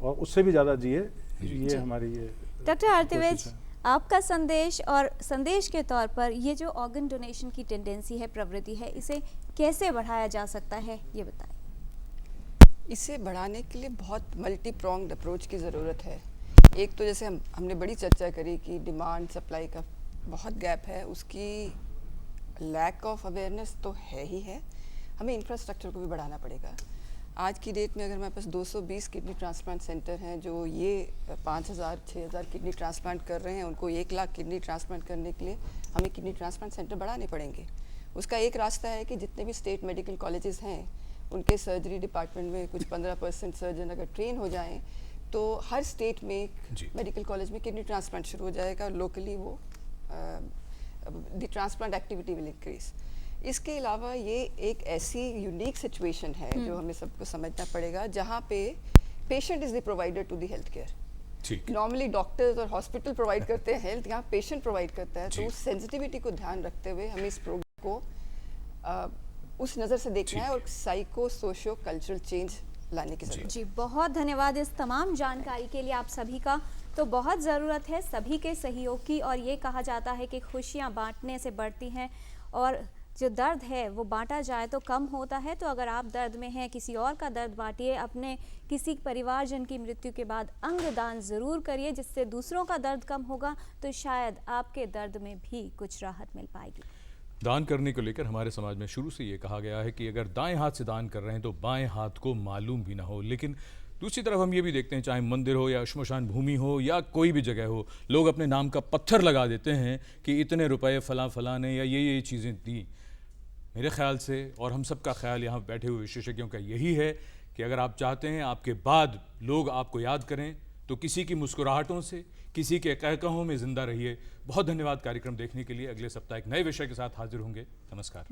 और उससे भी ज़्यादा जिए। ये हमारी ये डॉक्टर आर्तिविज, आपका संदेश और संदेश के तौर पर ये जो ऑर्गन डोनेशन की टेंडेंसी है, प्रवृत्ति है, इसे कैसे बढ़ाया जा सकता है, ये बताएं। इसे बढ़ाने के लिए बहुत मल्टी प्रोंग्ड अप्रोच की ज़रूरत है। एक तो जैसे हमने बड़ी चर्चा करी कि डिमांड सप्लाई का बहुत गैप है, उसकी लैक ऑफ अवेयरनेस तो है ही है, हमें इंफ्रास्ट्रक्चर को भी बढ़ाना पड़ेगा। आज की डेट में अगर हमारे पास 220 किडनी ट्रांसप्लांट सेंटर हैं जो ये 5000-6000 किडनी ट्रांसप्लांट कर रहे हैं, उनको 1 लाख किडनी ट्रांसप्लांट करने के लिए हमें किडनी ट्रांसप्लांट सेंटर बढ़ाने पड़ेंगे। उसका एक रास्ता है कि जितने भी स्टेट मेडिकल कॉलेजेस हैं उनके सर्जरी डिपार्टमेंट में कुछ 15% सर्जन अगर ट्रेन हो जाएँ तो हर स्टेट में एक मेडिकल कॉलेज में किडनी ट्रांसप्लांट शुरू हो जाएगा। लोकली वो the transplant activity will increase. इसके अलावा ये एक ऐसी यूनिक सिचुएशन है जो हमें सबको समझना पड़ेगा, जहाँ पे patient is the provider to the health care. Normally doctors और हॉस्पिटल प्रोवाइड करते हैं हेल्थ, यहाँ पेशेंट प्रोवाइड करता है। तो उस सेंसिटिविटी को ध्यान रखते हुए हमें इस प्रोग्राम को उस नज़र से देखना है और साइको सोशो कल्चरल चेंज लाने की जरूरत। जी, बहुत धन्यवाद इस तमाम जानकारी के लिए आप सभी का। तो बहुत ज़रूरत है सभी के सहयोग की, और ये कहा जाता है कि खुशियाँ बांटने से बढ़ती हैं और जो दर्द है वो बांटा जाए तो कम होता है। तो अगर आप दर्द में हैं, किसी और का दर्द बांटिए, अपने किसी परिवारजन की मृत्यु के बाद अंग दान ज़रूर करिए, जिससे दूसरों का दर्द कम होगा, तो शायद आपके दर्द में भी कुछ राहत मिल पाएगी। दान करने को लेकर हमारे समाज में शुरू से ये कहा गया है कि अगर दाएं हाथ से दान कर रहे हैं तो बाएं हाथ को मालूम भी ना हो। लेकिन दूसरी तरफ हम ये भी देखते हैं, चाहे मंदिर हो या श्मशान भूमि हो या कोई भी जगह हो, लोग अपने नाम का पत्थर लगा देते हैं कि इतने रुपए फलां ने या ये चीज़ें दी। मेरे ख्याल से और हम सब का ख्याल यहाँ बैठे हुए विशेषज्ञों का यही है कि अगर आप चाहते हैं आपके बाद लोग आपको याद करें तो किसी की मुस्कुराहटों से, किसी के कहकहों में जिंदा रहिए। बहुत धन्यवाद कार्यक्रम देखने के लिए। अगले सप्ताह एक नए विषय के साथ हाजिर होंगे। नमस्कार।